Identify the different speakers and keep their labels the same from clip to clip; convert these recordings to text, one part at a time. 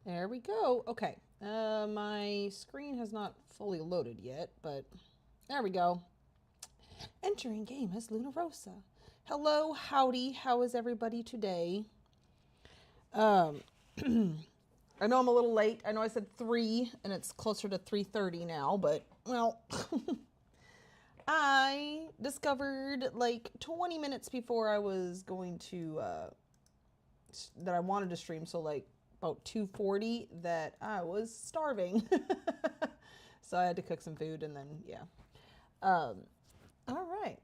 Speaker 1: There we go. Okay. My screen has not fully loaded yet, but there we go. Entering game as Luna Rosa. Hello, howdy. How is everybody today? Um, I know I'm a little late. I know I said 3 and it's closer to 3:30 now, but well, I discovered like 20 minutes before I was going to, that I wanted to stream, so like about 2:40, that I was starving. So I had to cook some food and then, yeah. All right.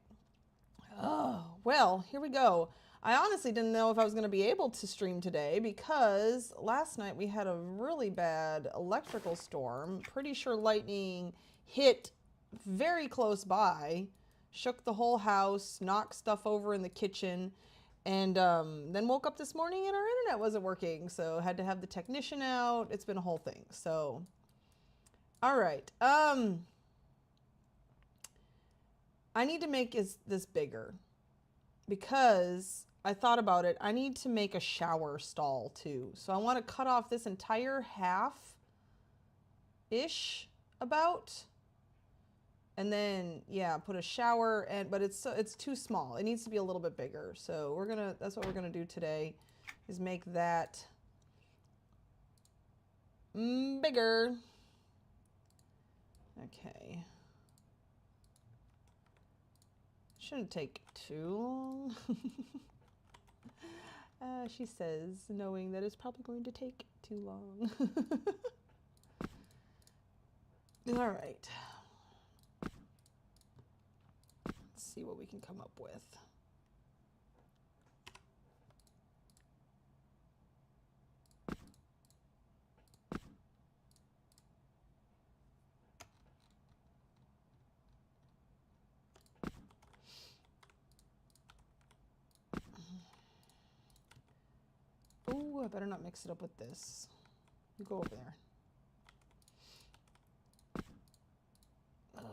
Speaker 1: Oh, well, here we go. I honestly didn't know if I was going to be able to stream today because last night we had a really bad electrical storm. Pretty sure lightning hit very close by, shook the whole house, knocked stuff over in the kitchen, and then woke up this morning and our internet wasn't working, so had to have the technician out. It's been a whole thing. So, all right. I need to make this bigger because I thought about it. I need to make a shower stall too. So I want to cut off this entire half-ish about, and then yeah, put a shower, but it's too small. It needs to be a little bit bigger. So that's what we're gonna do today, is make that bigger. Okay. Shouldn't take too long. She says, knowing that it's probably going to take too long. All right. Let's see what we can come up with. Oh, I better not mix it up with this. You go over there. Alrighty.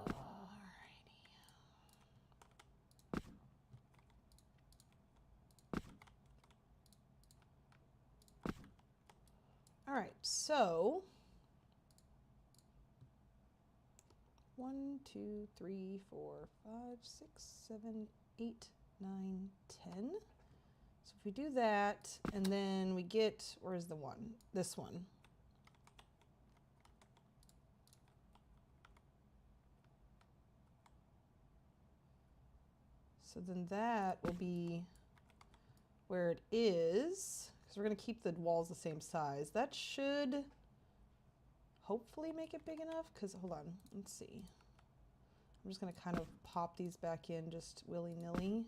Speaker 1: All right, so 1, 2, 3, 4, 5, 6, 7, 8, 9, 10. So if we do that, and then we get, where's the one? This one. So then that will be where it is, because we're going to keep the walls the same size. That should hopefully make it big enough, because, hold on, let's see. I'm just going to kind of pop these back in just willy-nilly.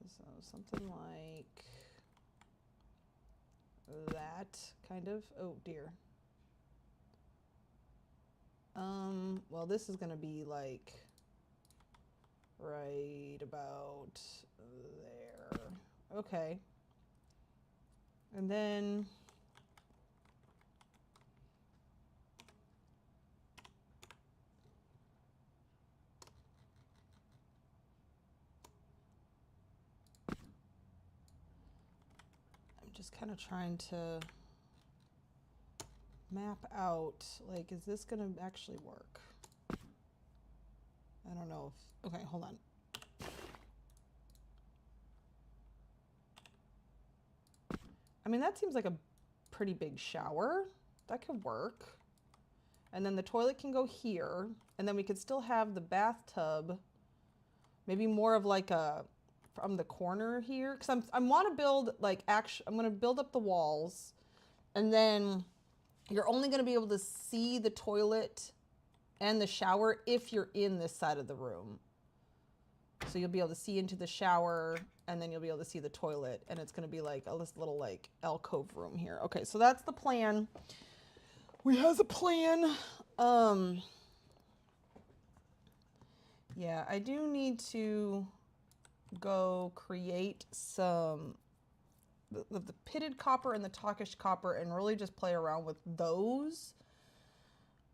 Speaker 1: So something like that, kind of. Oh dear. Well, this is going to be like right about there. Okay. And then I'm just kind of trying to map out, like, is this going to actually work? I don't know if, okay, hold on. I mean, that seems like a pretty big shower. That could work. And then the toilet can go here. And then we could still have the bathtub, maybe more of like a, from the corner here. Because I want to build, like, I'm going to build up the walls. And then you're only going to be able to see the toilet and the shower if you're in this side of the room. So you'll be able to see into the shower, and then you'll be able to see the toilet, and it's going to be like this little like alcove room here. Okay, so that's the plan. We have a plan. Yeah, I do need to go create some the pitted copper and the talkish copper and really just play around with those.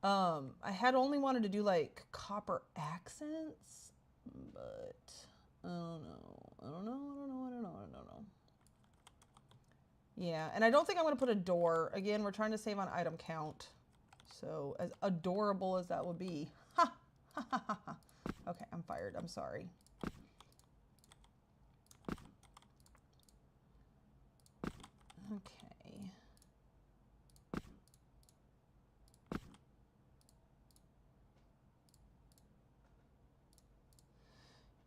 Speaker 1: I had only wanted to do like copper accents, but I don't know. Yeah, and I don't think I'm going to put a door. Again, we're trying to save on item count. So as adorable as that would be. Ha! Ha ha ha ha. Okay, I'm fired. I'm sorry. Okay.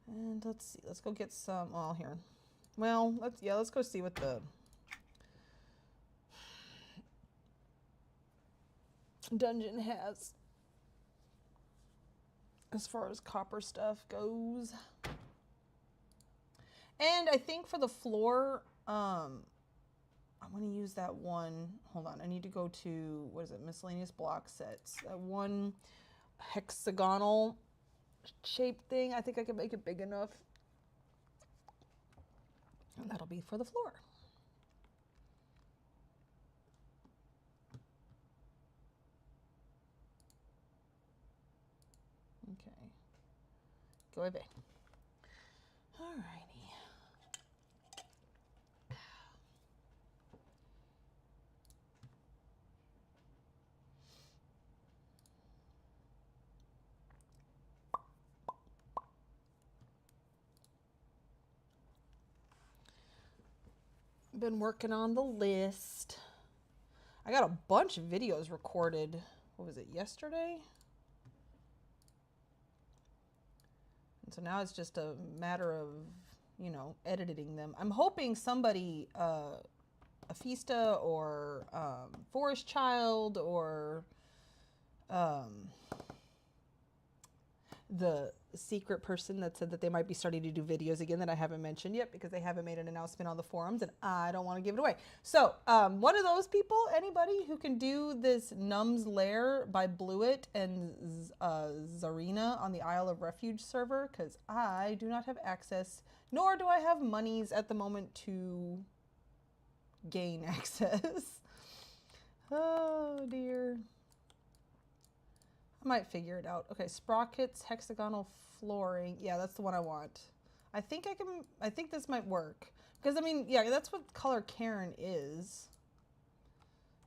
Speaker 1: And let's see. Let's go get some. Oh, here. Well, let's go see what the dungeon has as far as copper stuff goes. And I think for the floor, I'm going to use that one. Hold on. I need to go to, what is it? Miscellaneous block sets. That one hexagonal shaped thing. I think I can make it big enough. And that'll be for the floor. Okay. Go away. Alrighty. Been working on the list. I got a bunch of videos recorded. What was it, yesterday? And so now it's just a matter of, you know, editing them. I'm hoping somebody, Afista or Forest Child or the secret person that said that they might be starting to do videos again that I haven't mentioned yet because they haven't made an announcement on the forums and I don't want to give it away. So one of those people, anybody who can do this Num's Lair by Blueit and Zarina on the Isle of Refuge server, because I do not have access, nor do I have monies at the moment to gain access. Oh dear. I might figure it out. Okay, sprockets, hexagonal flooring. Yeah, that's the one I want. I think this might work. Because, I mean, yeah, that's what color Charon is.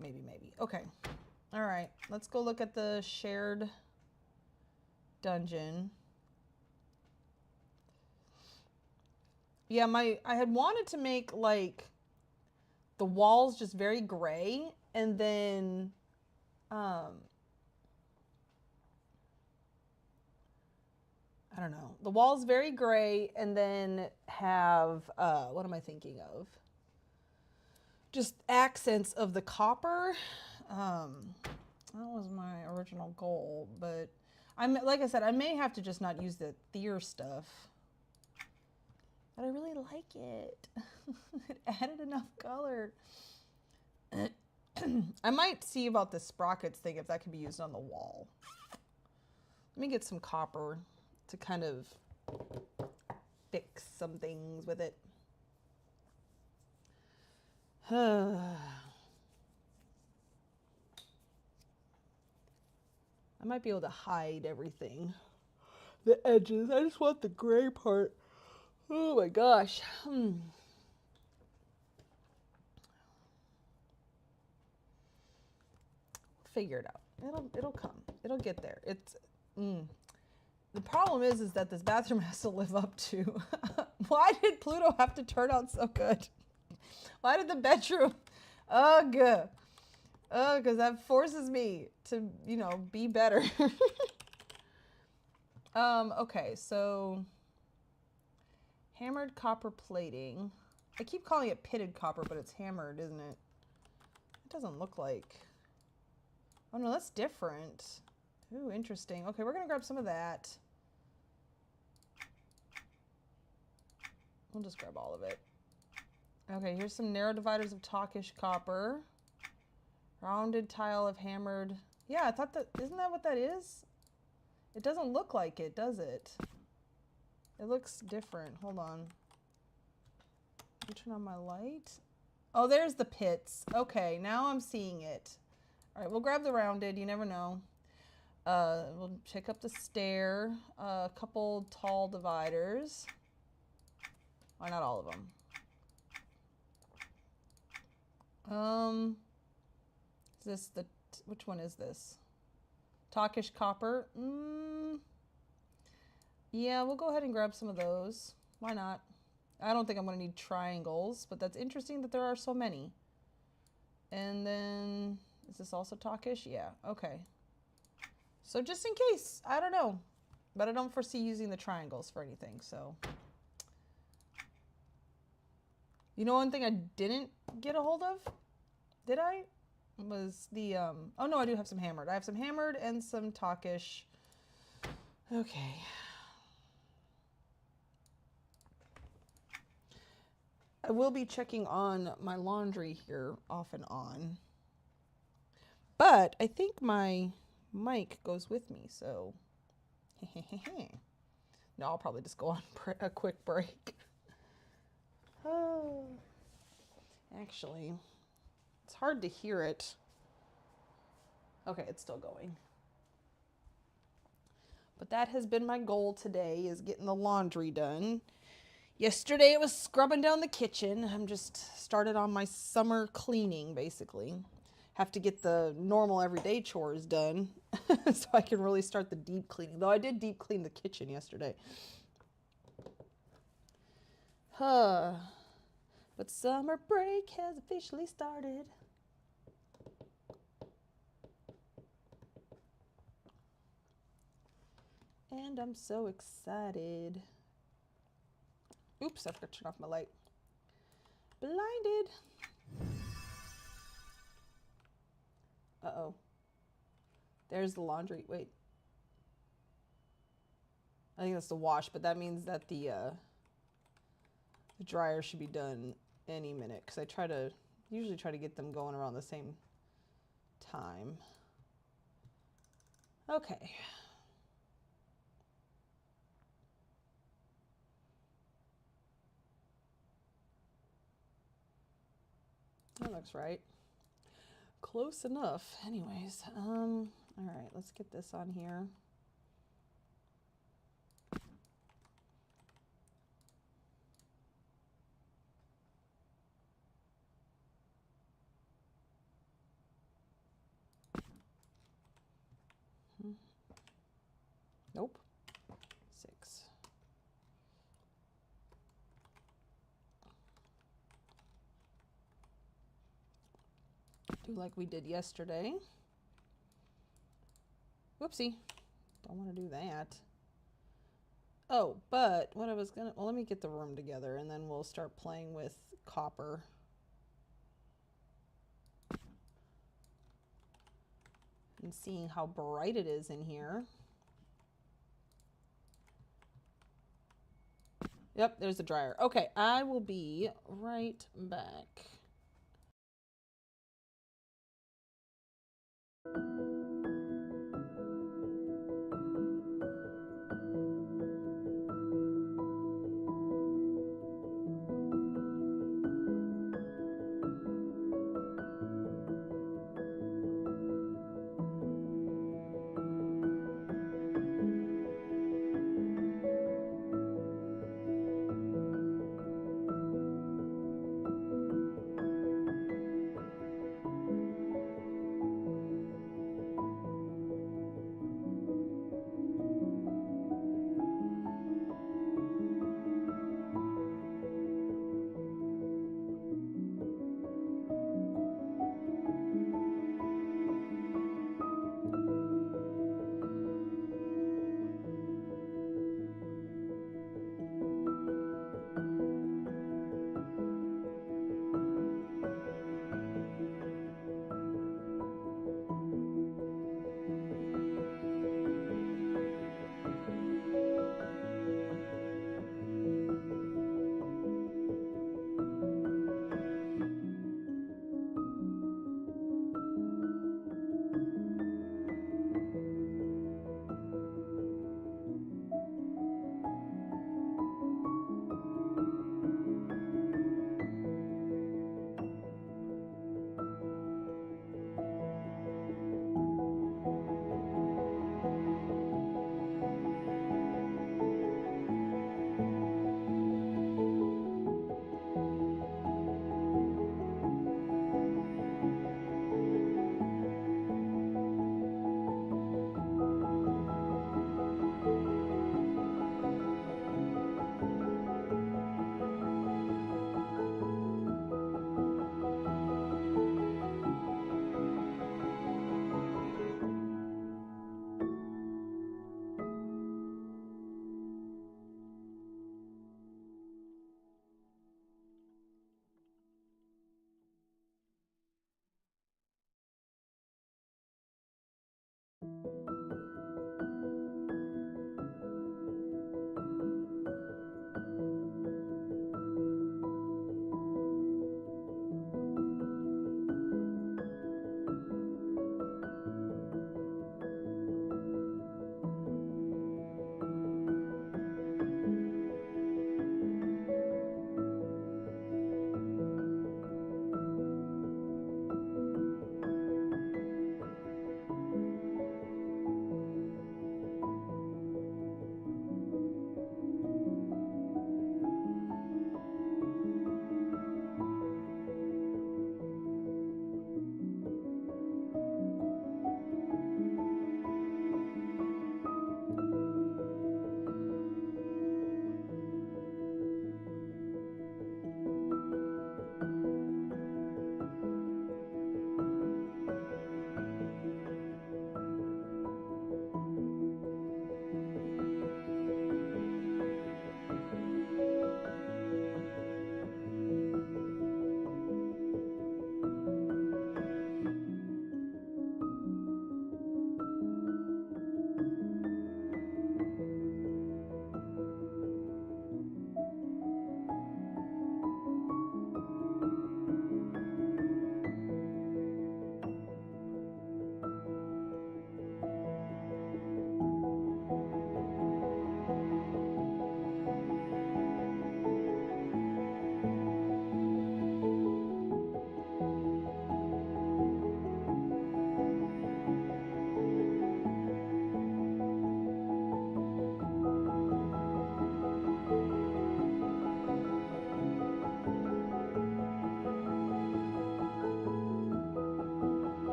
Speaker 1: Maybe. Okay. All right. Let's go look at the shared dungeon. Yeah, I had wanted to make, like, the walls just very gray. And then, I don't know. The wall's very gray and then have, what am I thinking of? Just accents of the copper. That was my original goal, but like I said, I may have to just not use the Thier stuff. But I really like it. It added enough color. I might see about the sprockets thing if that can be used on the wall. Let me get some copper to kind of fix some things with it. I might be able to hide everything. The edges. I just want the gray part. Oh my gosh. Figure it out. It'll come. It'll get there. It's the problem is that this bathroom has to live up to. Why did Pluto have to turn out so good? Why did the bedroom? Ugh. Because that forces me to, you know, be better. Okay, so hammered copper plating. I keep calling it pitted copper, but it's hammered, isn't it? It doesn't look like. Oh no, that's different. Ooh, interesting. Okay, we're gonna grab some of that. We'll just grab all of it. Okay, here's some narrow dividers of talkish copper. Rounded tile of hammered. Yeah, I thought that, isn't that what that is? It doesn't look like it, does it? It looks different. Hold on. Let me turn on my light. Oh, there's the pits. Okay, now I'm seeing it. All right, we'll grab the rounded. You never know. We'll check up the stair. A couple tall dividers. Why not all of them? Is this the, which one is this? Talkish copper. Yeah, we'll go ahead and grab some of those. Why not? I don't think I'm going to need triangles, but that's interesting that there are so many. And then, is this also talkish? Yeah, okay. So just in case, I don't know. But I don't foresee using the triangles for anything, so. You know one thing I didn't get a hold of? Did I? Was the, oh no, I do have some hammered. I have some hammered and some talkish. Okay. I will be checking on my laundry here off and on. But I think my mic goes with me, so. No, I'll probably just go on a quick break. Oh. Actually, it's hard to hear it. Okay, it's still going. But that has been my goal today, is getting the laundry done. Yesterday it was scrubbing down the kitchen. I'm just started on my summer cleaning, basically. Have to get the normal everyday chores done so I can really start the deep cleaning. Though I did deep clean the kitchen yesterday. But summer break has officially started. And I'm so excited. Oops, I forgot to turn off my light. Blinded. Uh-oh. There's the laundry. Wait. I think that's the wash, but that means that the dryer should be done any minute, because I usually try to get them going around the same time. Okay. That looks right. Close enough. Anyways, all right, let's get this on here. Nope. 6. Do like we did yesterday. Whoopsie. Don't want to do that. Oh, but what I was gonna, well, let me get the room together and then we'll start playing with copper. And seeing how bright it is in here. Yep, there's the dryer. Okay, I will be right back.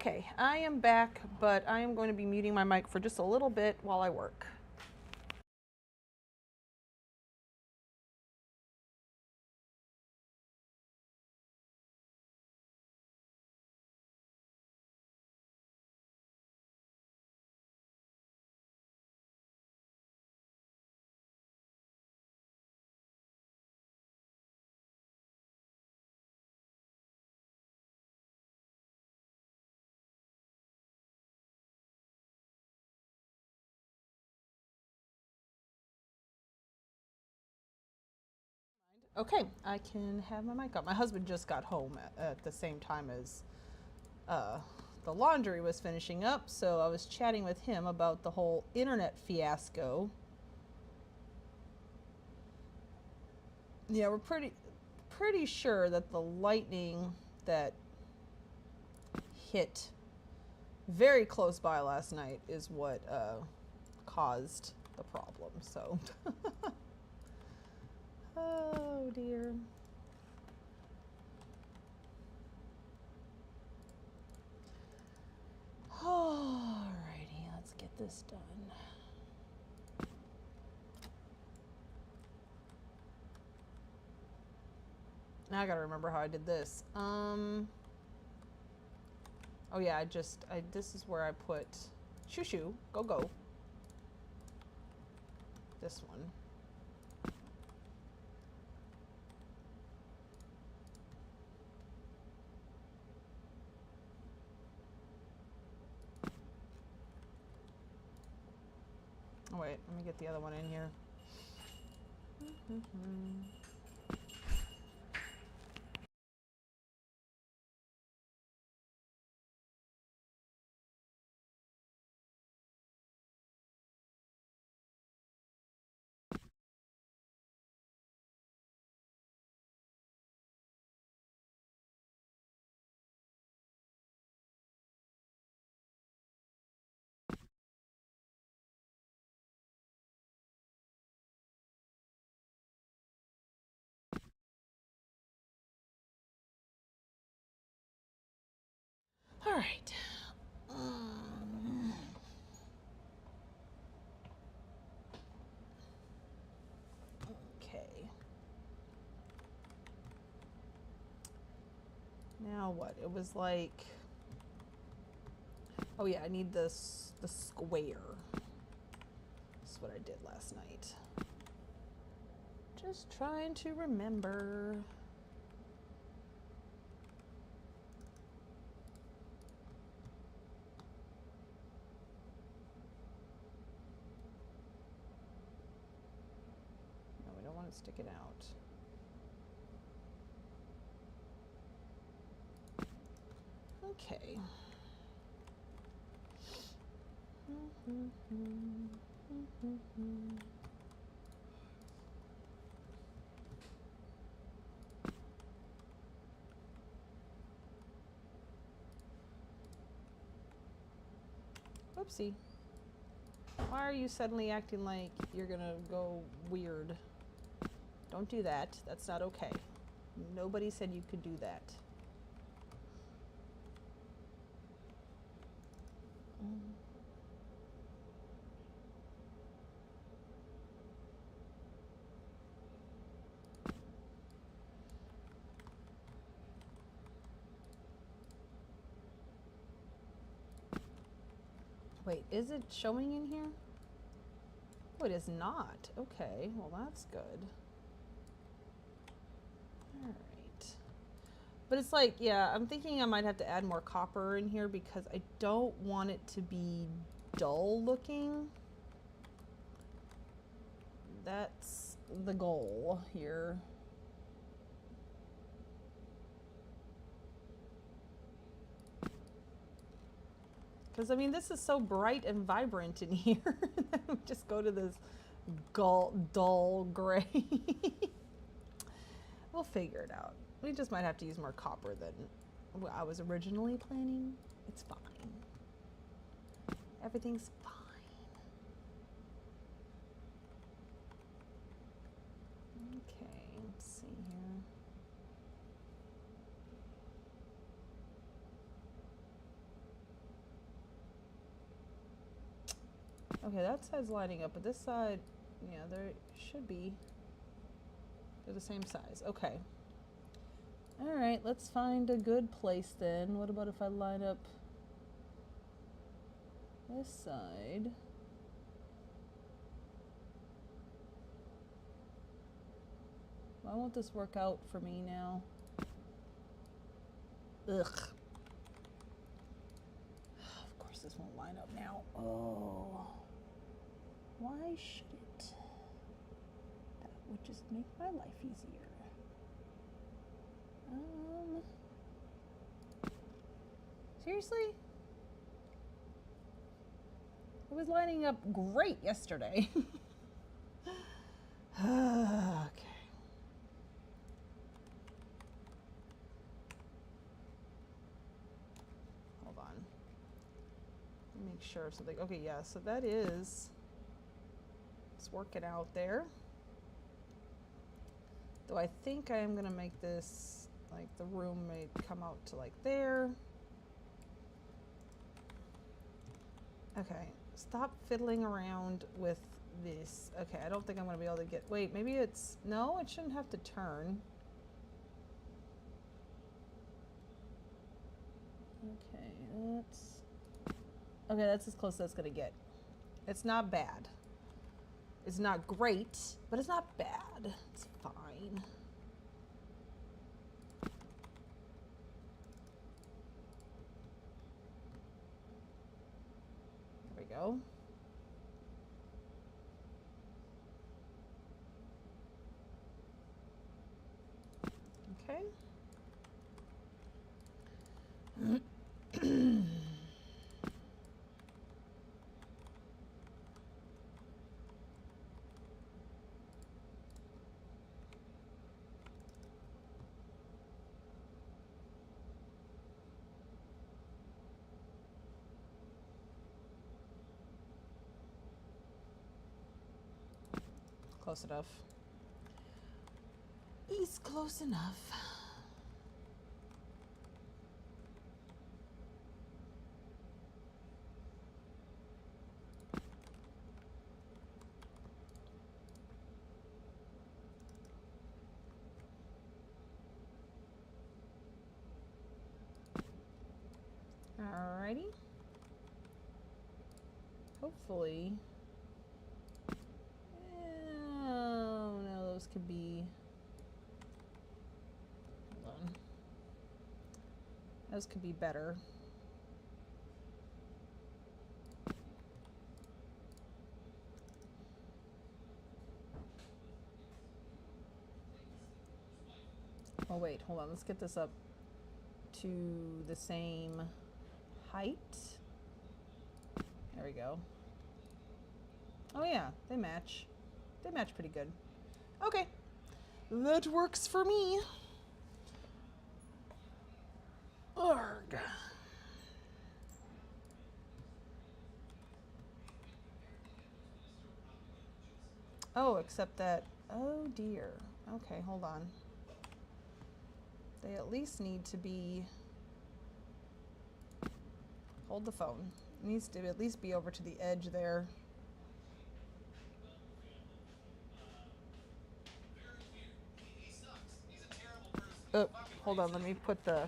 Speaker 1: Okay, I am back, but I am going to be muting my mic for just a little bit while I work. Okay, I can have my mic up. My husband just got home at the same time as the laundry was finishing up, so I was chatting with him about the whole internet fiasco. Yeah, we're pretty sure that the lightning that hit very close by last night is what caused the problem. So, oh dear. Alrighty, let's get this done. Now I gotta remember how I did this. Oh yeah, this is where I put shoo shoo, go go. This one. Oh wait, let me get the other one in here. All right. Okay. Now what? It was like, oh yeah, I need the square. That's what I did last night. Just trying to remember. No, we don't want to stick it out. Okay. Oopsie. Why are you suddenly acting like you're gonna go weird? Don't do that. That's not okay. Nobody said you could do that. Wait, is it showing in here? Oh, it is not. Okay, well that's good. Alright. But it's like, yeah, I'm thinking I might have to add more copper in here because I don't want it to be dull looking. That's the goal here. Because, I mean, this is so bright and vibrant in here. Just go to this dull gray. We'll figure it out. We just might have to use more copper than what I was originally planning. It's fine. Everything's fine. Okay, let's see here. Okay, that side's lining up, but this side, yeah, there should be. They're the same size. Okay. All right, let's find a good place then. What about if I line up this side? Why won't this work out for me now? Ugh. Of course this won't line up now. Oh. Why should it? That would just make my life easier. Seriously? It was lining up great yesterday. Okay. Hold on. Make sure something. Okay, yeah, so that is. Let's work it out there. Though I think I am going to make this, like, the room may come out to, like, there. Okay, stop fiddling around with this. Okay, I don't think I'm going to be able to get, wait, maybe it's, no, it shouldn't have to turn. Okay, that's as close as it's going to get. It's not bad. It's not great, but it's not bad. It's fine. There we go. Okay. Close enough. He's close enough. Alrighty. Hopefully. Oh no, those could be. Hold on. Those could be better. Oh wait, hold on. Let's get this up to the same height. There we go. Oh yeah, they match. They match pretty good. Okay, that works for me. Arg. Oh, except that, oh dear. Okay, hold on. They at least need to be, hold the phone. It needs to at least be over to the edge there. Oh, hold on, let me put the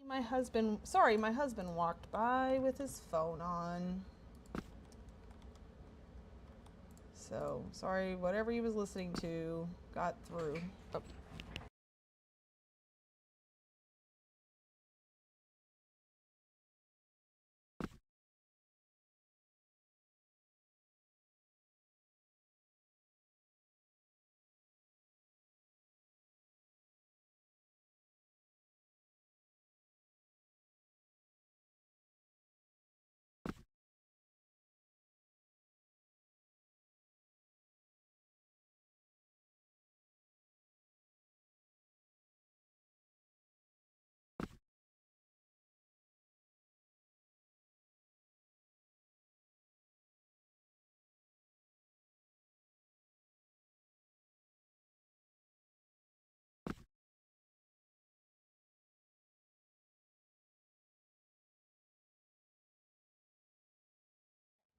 Speaker 1: my husband walked by with his phone on. So, sorry, whatever he was listening to got through. Oh.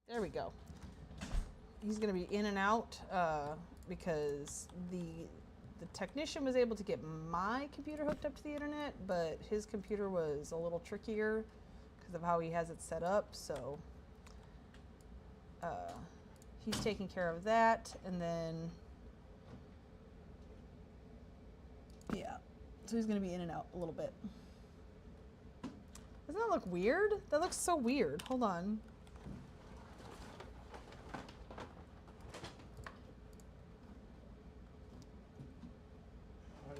Speaker 1: There we go. He's going to be in and out because the technician was able to get my computer hooked up to the internet, but his computer was a little trickier because of how he has it set up. So he's taking care of that, and then yeah, so he's going to be in and out a little bit. Doesn't that look weird? That looks so weird. Hold on.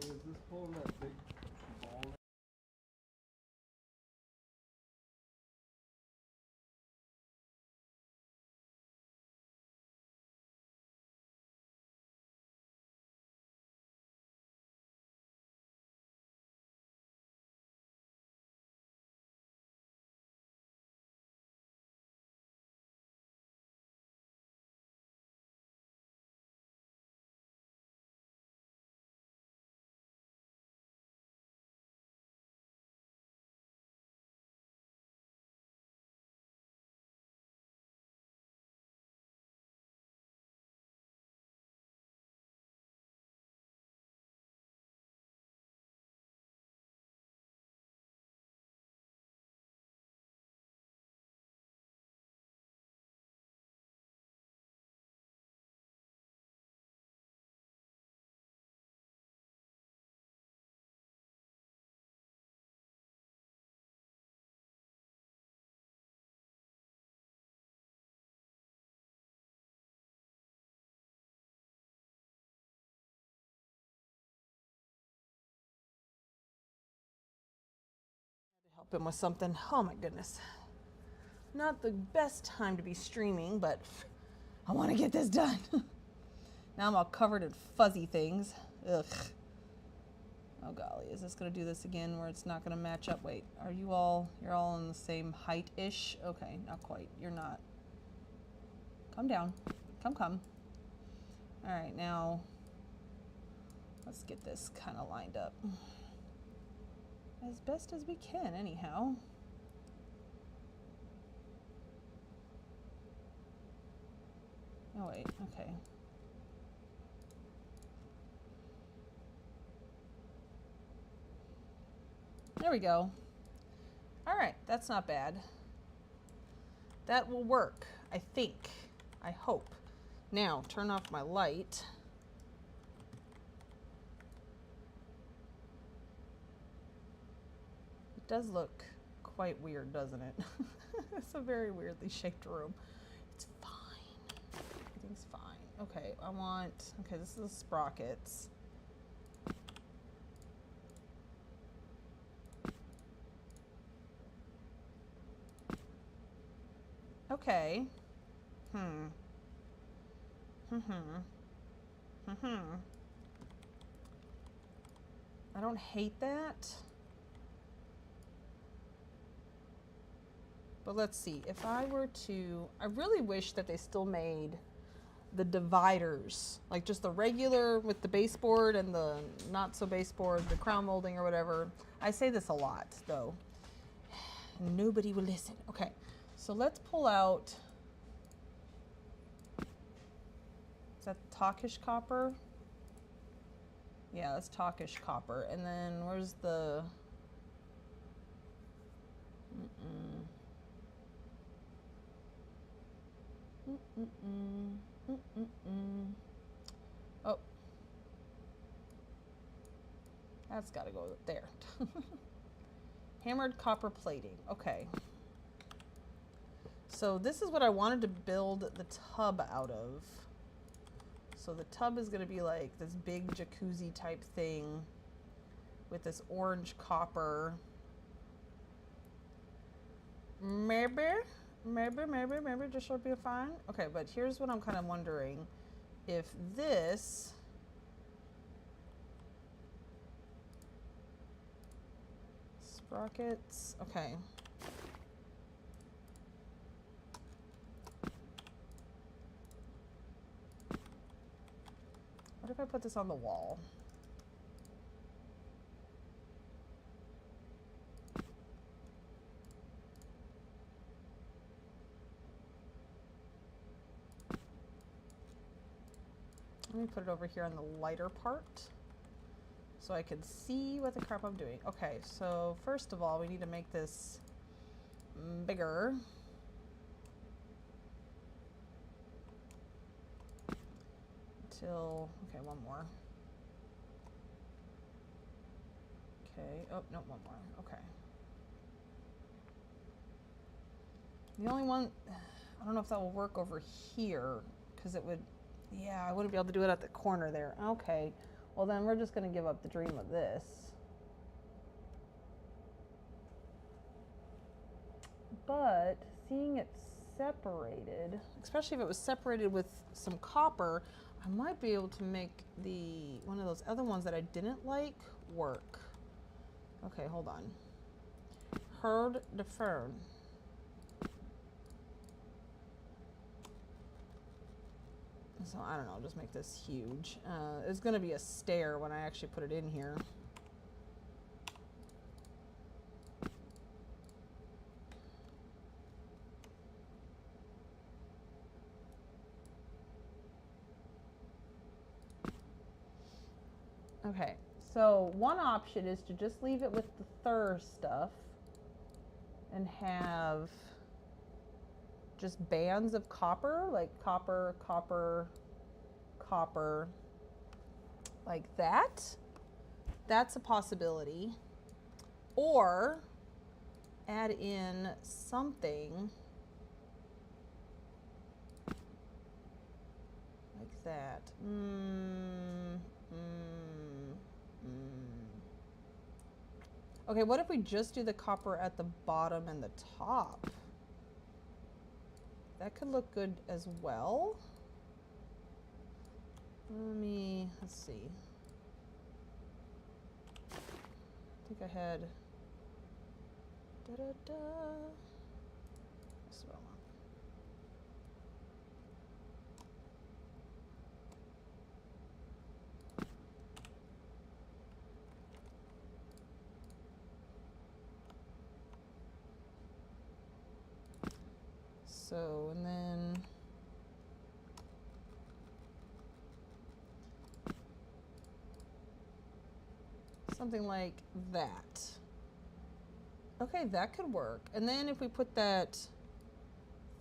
Speaker 2: Is this pulling that big ball?
Speaker 1: Help him with something. Oh my goodness. Not the best time to be streaming, but I want to get this done. Now I'm all covered in fuzzy things. Ugh. Oh golly, is this going to do this again where it's not going to match up? Wait, are you all, you're all on the same height-ish? Okay, not quite. You're not. Come down. Come. All right, now let's get this kind of lined up. As best as we can, anyhow. Oh, wait, okay. There we go. All right, that's not bad. That will work, I think. I hope. Now, turn off my light. It does look quite weird, doesn't it? It's a very weirdly shaped room. It's fine. Everything's fine. Okay, I want, okay, this is the sprockets. Okay. I don't hate that. But let's see, if I were to, I really wish that they still made the dividers, like just the regular with the baseboard and the not so baseboard, the crown molding or whatever. I say this a lot though. Nobody will listen. Okay, so let's pull out, is that talkish copper? Yeah, that's talkish copper. And then where's the, oh, that's got to go there. Hammered copper plating. Okay. So this is what I wanted to build the tub out of. So the tub is going to be like this big jacuzzi type thing with this orange copper. Maybe this should be fine. Okay, but here's what I'm kind of wondering. If this sprockets, okay. What if I put this on the wall? Let me put it over here on the lighter part so I can see what the crap I'm doing. Okay, so first of all, we need to make this bigger. Until, okay, one more. Okay, oh, no, one more, okay. The only one, I don't know if that will work over here, because it would, yeah, I wouldn't be able to do it at the corner there. Okay, well then we're just gonna give up the dream of this. But seeing it separated, especially if it was separated with some copper, I might be able to make the, one of those other ones that I didn't like work. Okay, hold on. Herd de fern. So I don't know, just make this huge. It's gonna be a stair when I actually put it in here. Okay, so one option is to just leave it with the Thur stuff and have just bands of copper, like copper, copper, copper, like that. That's a possibility. Or add in something like that. Okay, what if we just do the copper at the bottom and the top? That could look good as well. Let's see. I think I had, da-da-da. That's what I want. So, and then something like that. Okay, that could work. And then if we put that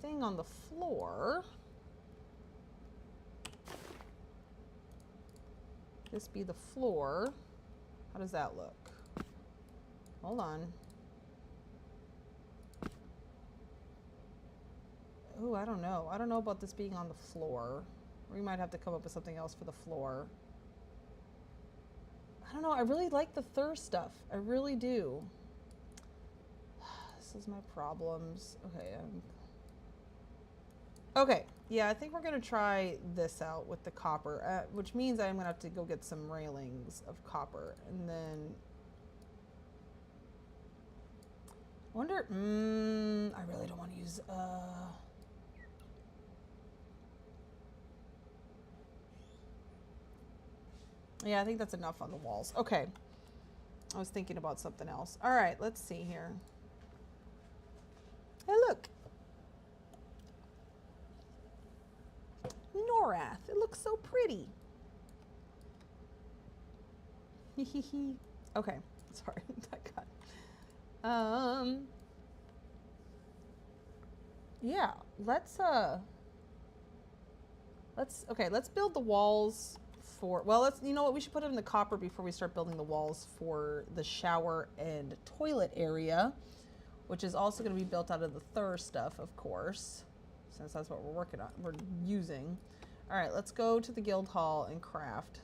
Speaker 1: thing on the floor, this be the floor. How does that look? Hold on. Ooh, I don't know. I don't know about this being on the floor. We might have to come up with something else for the floor. I don't know. I really like the Thur stuff. I really do. This is my problems. Okay. Okay. Yeah, I think we're going to try this out with the copper, which means I'm going to have to go get some railings of copper. And then I wonder, I really don't want to use, yeah, I think that's enough on the walls. Okay. I was thinking about something else. All right, let's see here. Hey, look. Norath. It looks so pretty. Okay. Sorry. That got. Yeah, let's build the walls for, well, you know what, we should put it in the copper before we start building the walls for the shower and toilet area, which is also going to be built out of the Thur stuff, of course, since that's what we're using. All right, let's go to the guild hall and craft.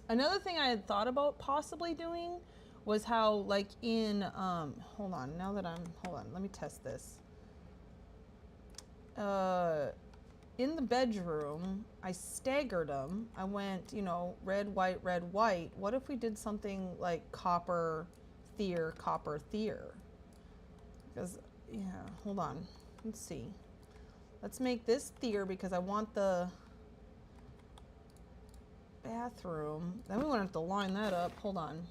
Speaker 1: Another thing I had thought about possibly doing was how, like in, hold on, let me test this. In the bedroom, I staggered them. I went, you know, red, white, red, white. What if we did something like copper, thier, copper, thier? Because, yeah, hold on, let's see. Let's make this thier because I want the bathroom. Then we won't have to line that up. Hold on.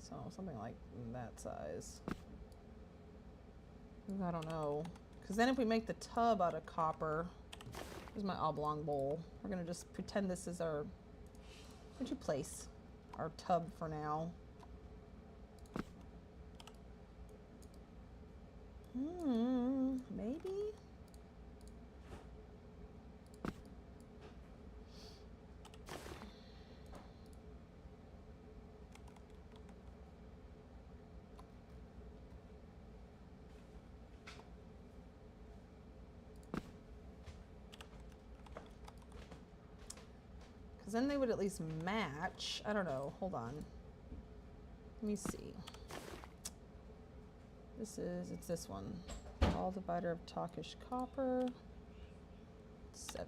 Speaker 1: So something like that size. I don't know. Because then if we make the tub out of copper, here's my oblong bowl. We're going to just pretend this is our, where'd you place our tub for now? Maybe? Because then they would at least match. I don't know. Hold on. Let me see. It's this one. All divider of talkish copper. 7.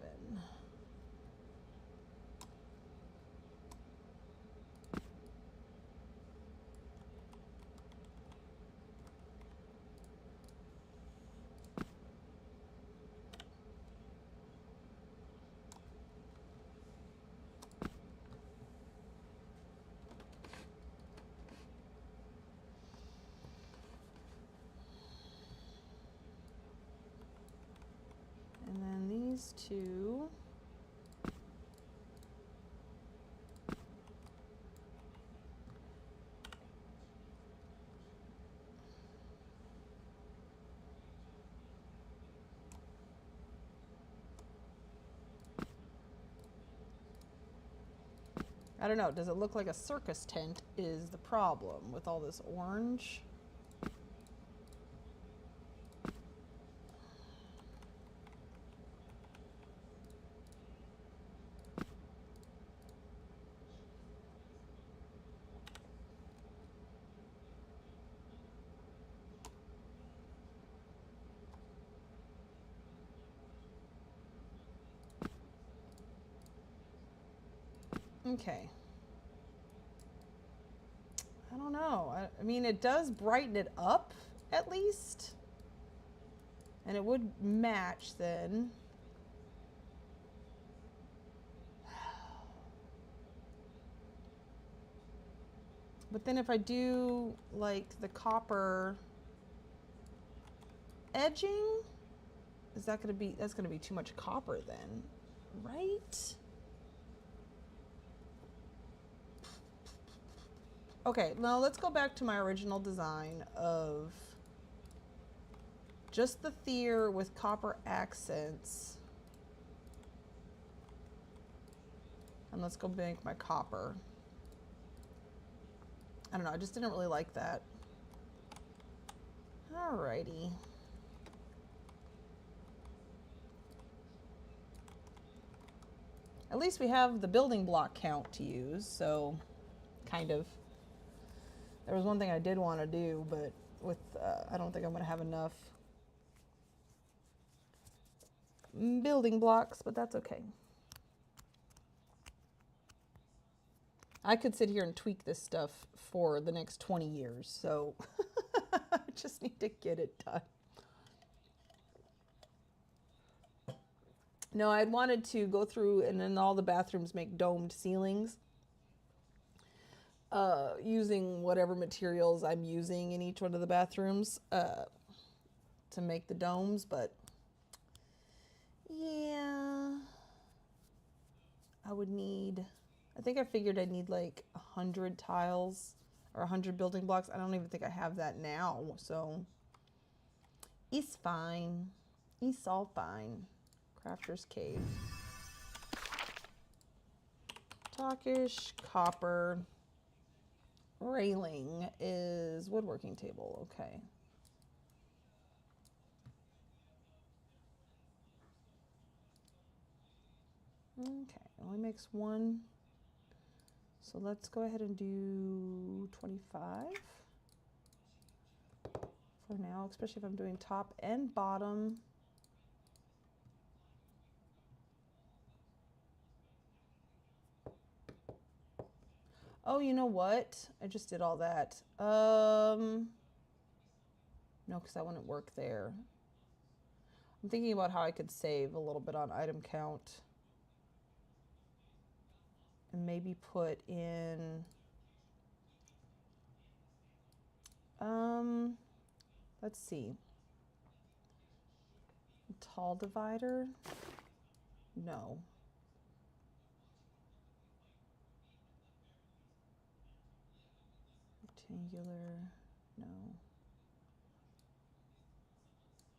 Speaker 1: And then these two. I don't know, does it look like a circus tent is the problem with all this orange? Okay. I don't know. I mean, it does brighten it up, at least. And it would match then. But then if I do, like, the copper edging, is that going to be, that's going to be too much copper then, right? Okay, now let's go back to my original design of just the thier with copper accents. And let's go make my copper. I don't know, I just didn't really like that. Alrighty. At least we have the building block count to use, so kind of. There was one thing I did want to do, but with I don't think I'm going to have enough building blocks, but that's okay. I could sit here and tweak this stuff for the next 20 years, so I just need to get it done. No, I wanted to go through and in all the bathrooms make domed ceilings. Using whatever materials I'm using in each one of the bathrooms to make the domes, but yeah, I would need, I think I figured I'd need like 100 tiles or 100 building blocks. I don't even think I have that now, so it's fine. It's all fine. Crafter's Cave. Talkish, copper. Railing is woodworking table, okay. Okay, it only makes one. So let's go ahead and do 25 for now, especially if I'm doing top and bottom. Oh, you know what? I just did all that. No, because that wouldn't work there. I'm thinking about how I could save a little bit on item count. And maybe put in Let's see. Tall divider? No. Rectangular? No.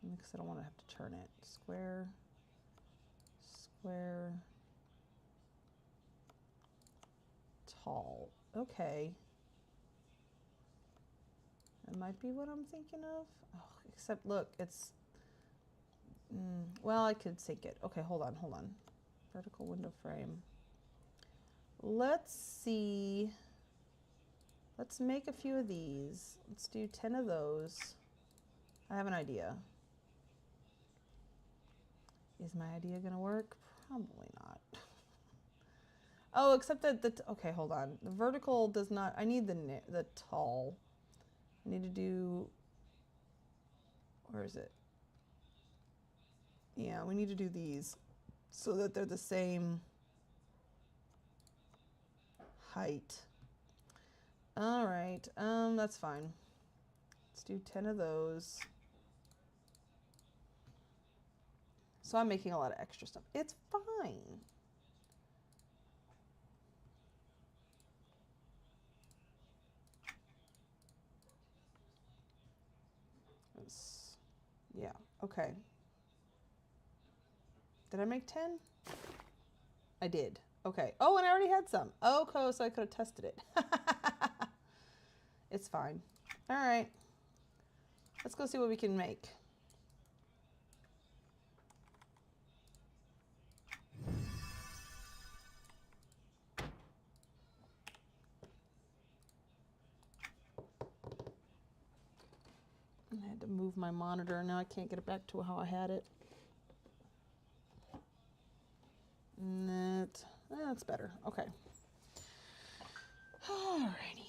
Speaker 1: Because I don't want to have to turn it. Square, square, tall. Okay. That might be what I'm thinking of. Oh, except look, it's, well, I could sink it. Okay, hold on. Vertical window frame. Let's see. Let's make a few of these. Let's do 10 of those. I have an idea. Is my idea gonna work? Probably not. Oh, except that okay, hold on. The vertical does not, I need the tall. I need to do, where is it? Yeah, we need to do these so that they're the same height. All right, that's fine. Let's do 10 of those. So I'm making a lot of extra stuff. It's fine. Yeah, okay. Did I make 10? I did. Okay. Oh, and I already had some. Okay, so I could have tested it. It's fine. All right. Let's go see what we can make. I had to move my monitor. Now I can't get it back to how I had it. That's better. Okay. Alrighty.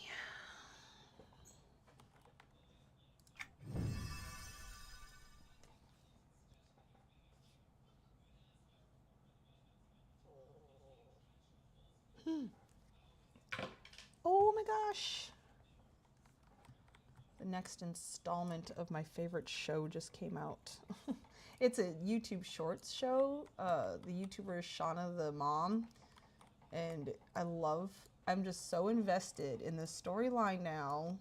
Speaker 1: Oh my gosh. The next installment of my favorite show just came out. It's a YouTube Shorts show. The YouTuber is Shauna the mom. And I'm just so invested in the storyline now.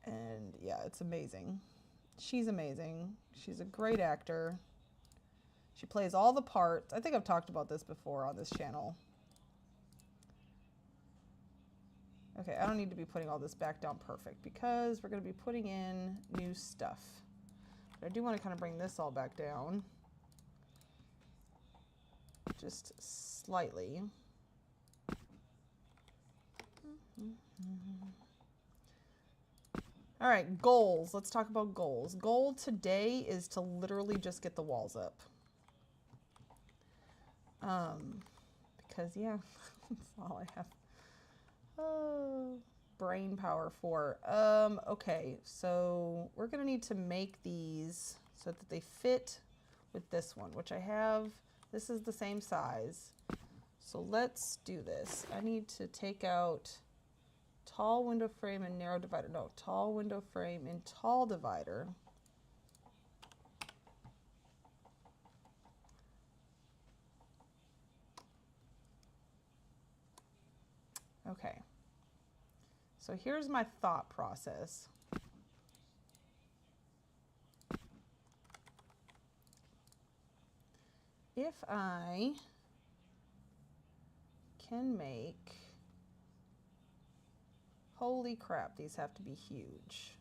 Speaker 1: And yeah, it's amazing. She's amazing. She's a great actor. She plays all the parts. I think I've talked about this before on this channel. Okay, I don't need to be putting all this back down perfect because we're going to be putting in new stuff. But I do want to kind of bring this all back down. Just slightly. All right, goals. Let's talk about goals. Goal today is to literally just get the walls up. Because yeah, that's all I have. Brain power for. Okay, so we're gonna need to make these so that they fit with this one, which I have. This is the same size. So let's do this. I need to take out tall window frame and narrow divider. No, tall window frame and tall divider. Okay. So here's my thought process. If I can make, holy crap, these have to be huge.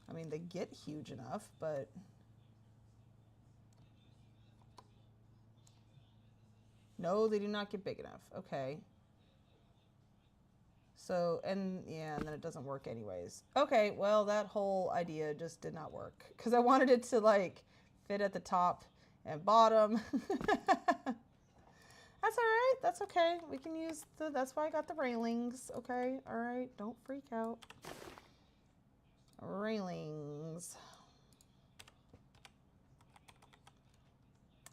Speaker 1: I mean, they get huge enough, but no, they do not get big enough. Okay. So, and yeah, and then it doesn't work anyways. Okay, well, that whole idea just did not work because I wanted it to like fit at the top and bottom. That's all right. That's okay. We can use that's why I got the railings. Okay. All right. Don't freak out. Railings.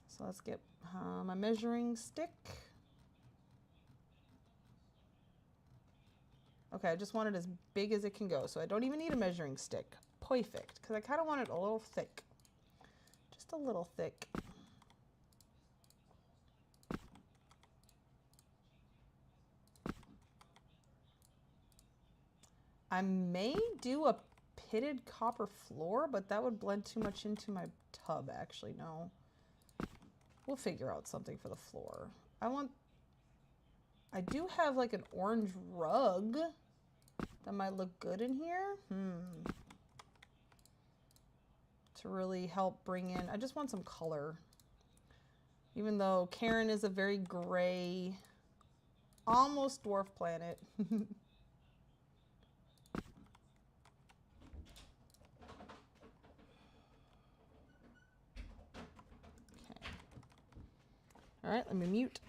Speaker 1: So let's get my measuring stick. Okay, I just want it as big as it can go, so I don't even need a measuring stick. Perfect, because I kind of want it a little thick. Just a little thick. I may do a pitted copper floor, but that would blend too much into my tub, actually. No. We'll figure out something for the floor. I do have like an orange rug that might look good in here. To really help bring in, I just want some color. Even though Charon is a very gray, almost dwarf planet. All right, let me mute.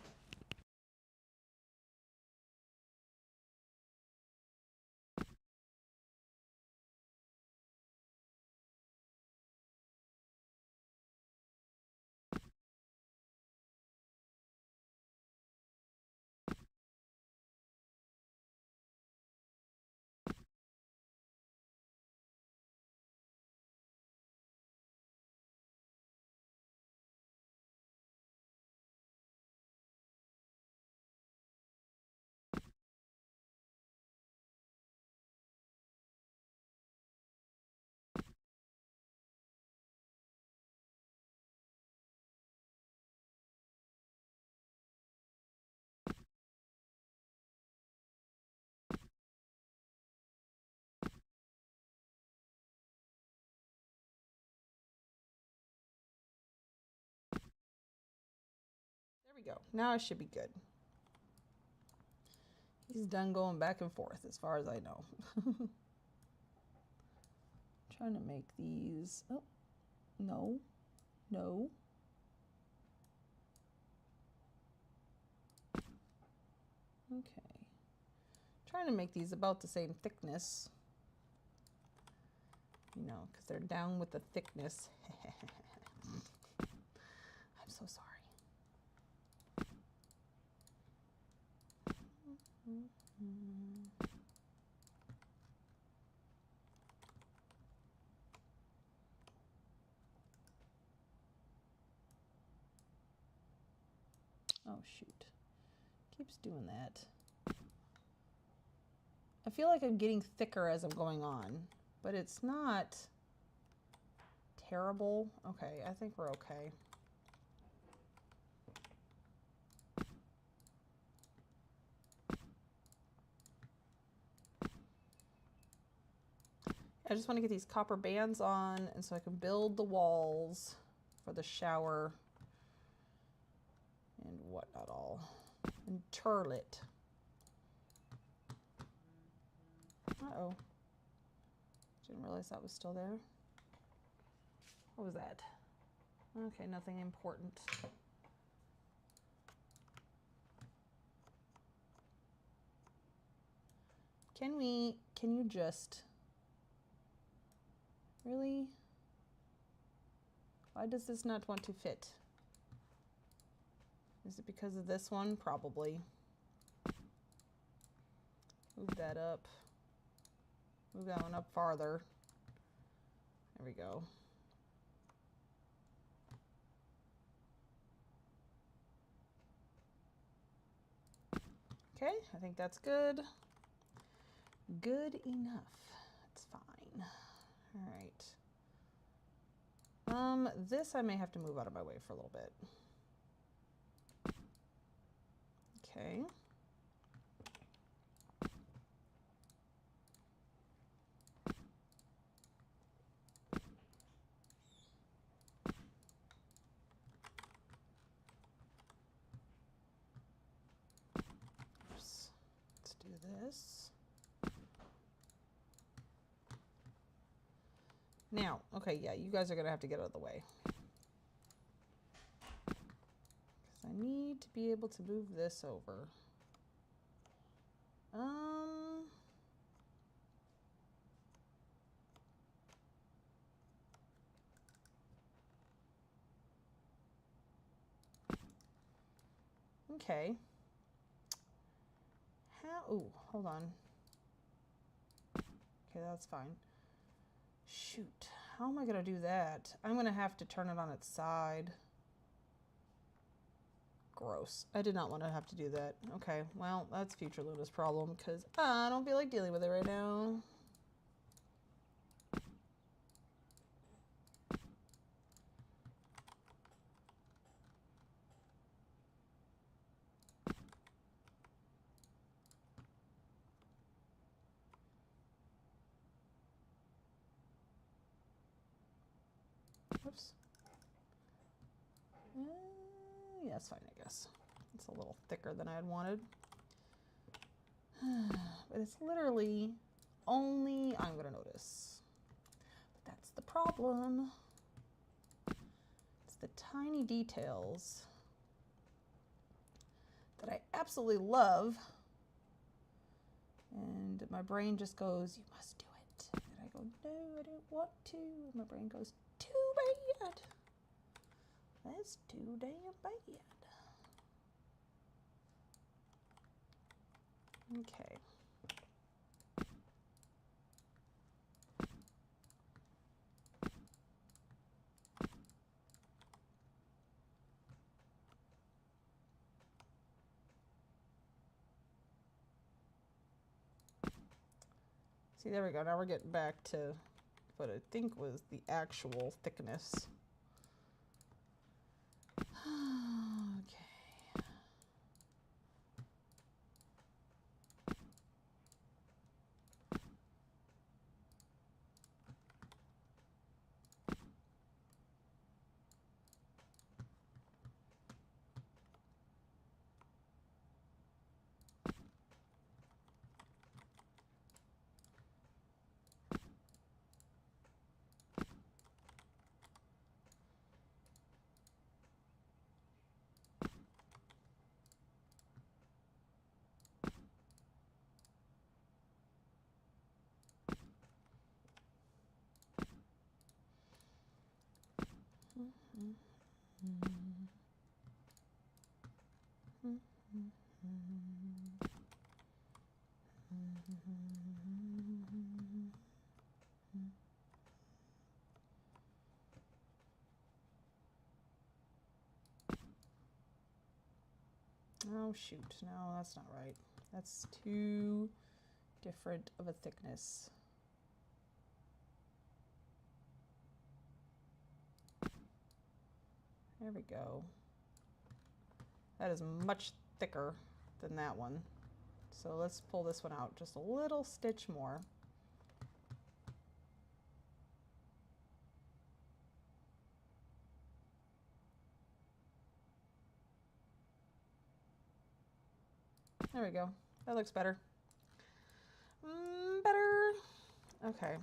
Speaker 1: There we go. Now I should be good. He's done going back and forth as far as I know. Trying to make these. Oh, no, no. Okay. Trying to make these about the same thickness. You know, because they're down with the thickness. I'm so sorry. Oh, shoot. Keeps doing that. I feel like I'm getting thicker as I'm going on, but it's not terrible. Okay, I think we're okay. I just want to get these copper bands on, and so I can build the walls for the shower and whatnot all. And turlet. Uh-oh. Didn't realize that was still there. What was that? Okay, nothing important. Can you just... Really? Why does this not want to fit? Is it because of this one? Probably. Move that up. Move that one up farther. There we go. Okay, I think that's good. Good enough. It's fine. All right. This I may have to move out of my way for a little bit. Okay. Oops. Let's do this. Now, okay, yeah, you guys are gonna have to get out of the way. Because I need to be able to move this over. Okay. How, ooh, hold on. Okay, that's fine. Shoot, how am I gonna do that? I'm gonna have to turn it on its side. Gross. I did not want to have to do that. Okay, well, that's future Luna's problem because I don't feel like dealing with it right now. Whoops. Yeah, it's fine, I guess. It's a little thicker than I had wanted. But it's literally only I'm gonna notice. But that's the problem. It's the tiny details that I absolutely love. And my brain just goes, you must do it. And I go, no, I don't want to. And my brain goes, too bad. That's too damn bad. Okay. See, there we go. Now we're getting back to what I think was the actual thickness. Okay. Oh shoot, no, that's not right. That's too different of a thickness. There we go. That is much thicker than that one. So let's pull this one out just a little stitch more. There we go. That looks better. Better. Okay.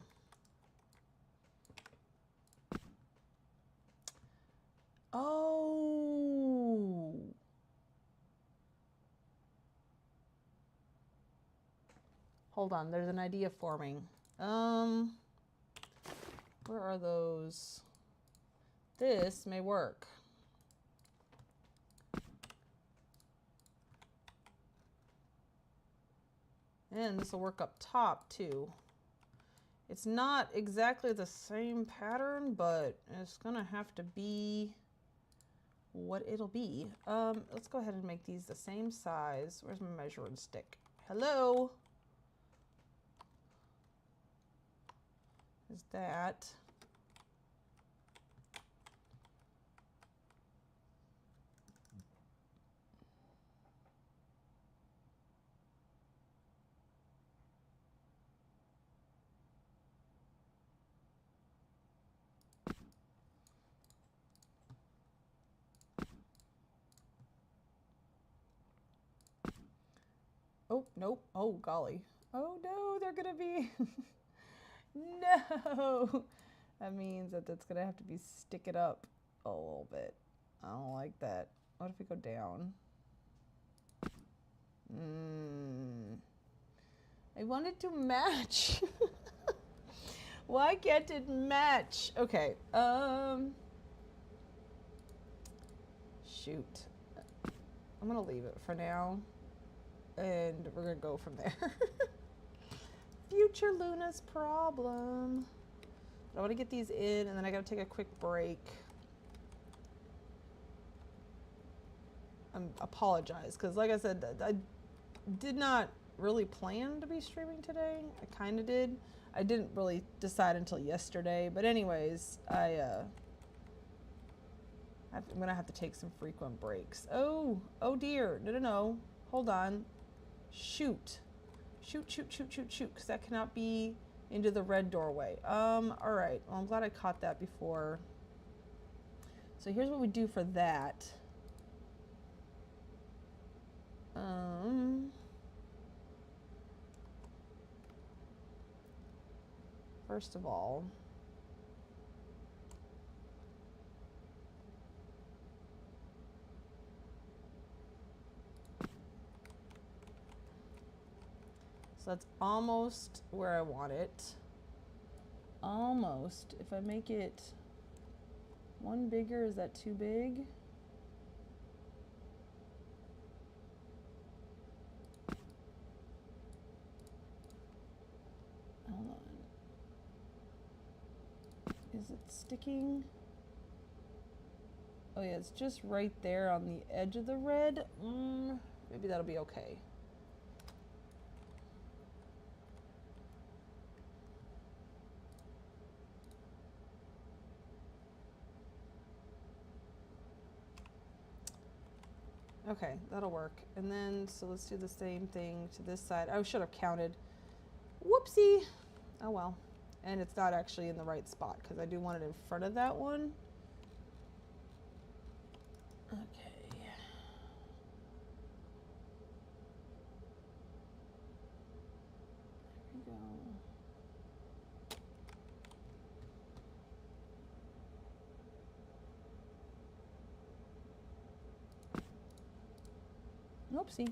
Speaker 1: Oh. Hold on, there's an idea forming. Where are those? This may work. And this will work up top too. It's not exactly the same pattern, but it's gonna have to be what it'll be. Let's go ahead and make these the same size. Where's my measuring stick? Hello? Is that? Oh, nope. Oh, golly. Oh, no, they're going to be... No! That means that that's going to have to be stick it up a little bit. I don't like that. What if we go down? I want it to match. Why can't it match? Okay. Shoot. I'm going to leave it for now. And we're going to go from there. Future Future Luna's problem. I want to get these in, and then I got to take a quick break. I apologize, because like I said, I did not really plan to be streaming today. I kind of did. I didn't really decide until yesterday. But anyways, I'm going to have to take some frequent breaks. Oh dear. No. Hold on. Shoot, because that cannot be into the red doorway. All right. Well, I'm glad I caught that before. So here's what we do for that. First of all, so that's almost where I want it. Almost. If I make it one bigger, is that too big? Hold on. Is it sticking? Oh yeah, it's just right there on the edge of the red. Maybe that'll be okay. Okay, that'll work. And then, so let's do the same thing to this side. I should have counted. Whoopsie. Oh well. And it's not actually in the right spot because I do want it in front of that one. Okay. There we go. Oopsie.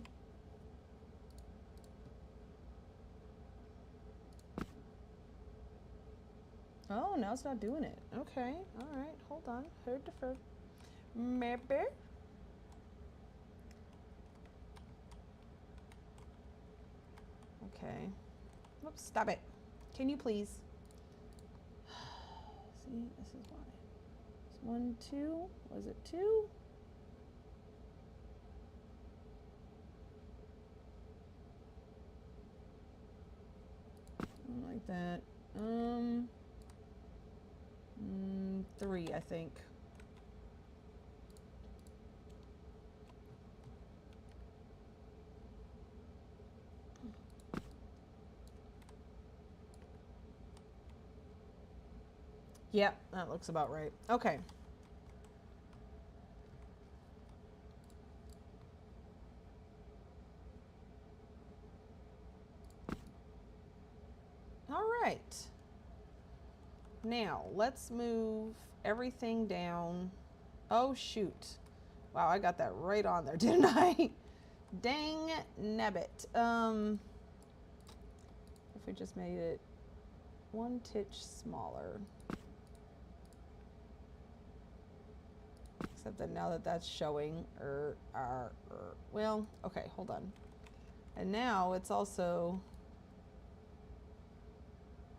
Speaker 1: Oh, now it's not doing it. Okay, all right, hold on. Heard deferred. Maybe. Okay. Whoops, stop it. Can you please? See, this is why. It's 1, 2. Was it 2? Like that. 3, I think. Yep, that looks about right. Okay. All right. Now, let's move everything down. Oh, shoot. Wow, I got that right on there, didn't I? Dang nabbit. If we just made it 1 titch smaller. Except that now that that's showing, well, okay, hold on. And now it's also,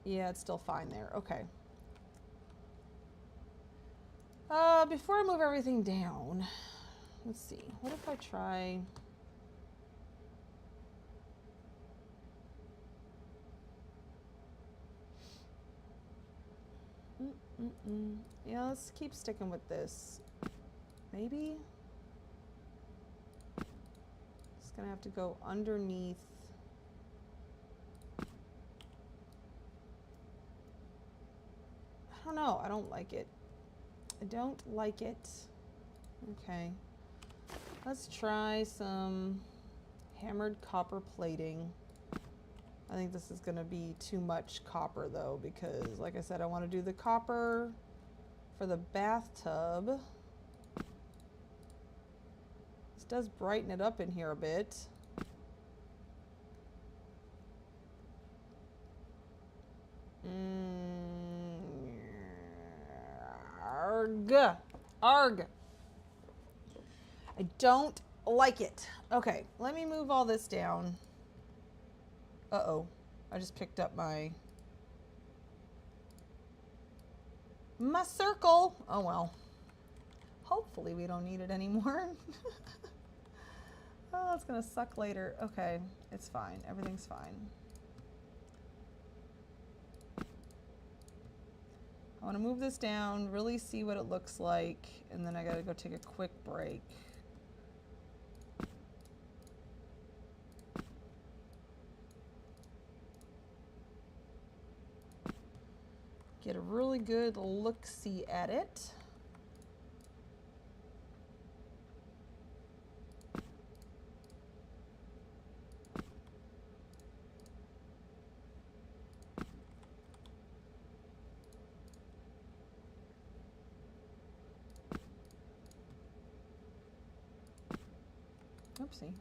Speaker 1: yeah, it's still fine there. Okay. Before I move everything down, let's see. What if I try? Yeah, let's keep sticking with this. Maybe? It's gonna have to go underneath. I don't know. I don't like it. I don't like it. Okay. Let's try some hammered copper plating. I think this is going to be too much copper though, because like I said, I want to do the copper for the bathtub. This does brighten it up in here a bit. Arg. Arg. I don't like it. Okay, let me move all this down. Uh-oh. I just picked up my circle. Oh well. Hopefully we don't need it anymore. Oh, it's gonna suck later. Okay, it's fine. Everything's fine. I want to move this down, really see what it looks like, and then I gotta go take a quick break. Get a really good look-see at it. Oopsie.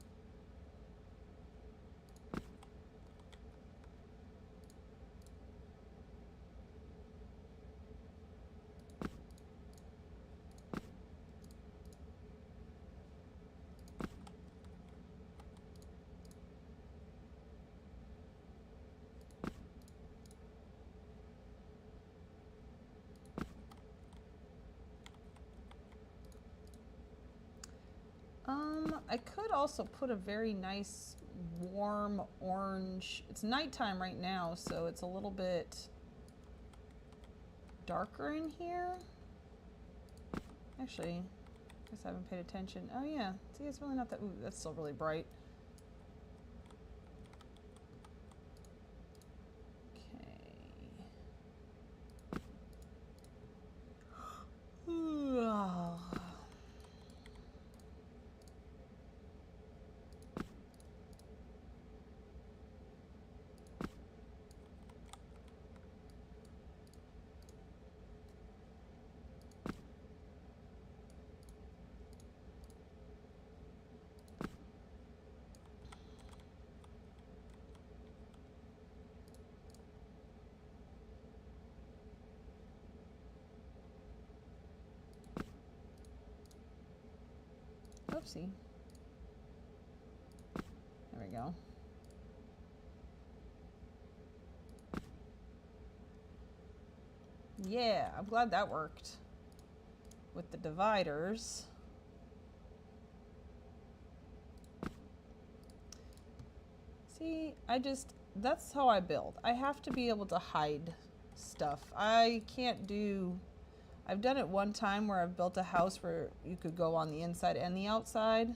Speaker 1: I could also put a very nice warm orange. It's nighttime right now, so it's a little bit darker in here. Actually, I guess I haven't paid attention. Oh yeah, see, it's really not that, ooh, that's still really bright. Okay. Oopsie. There we go. Yeah, I'm glad that worked with the dividers. See, that's how I build. I have to be able to hide stuff. I can't do, I've done it one time where I've built a house where you could go on the inside and the outside,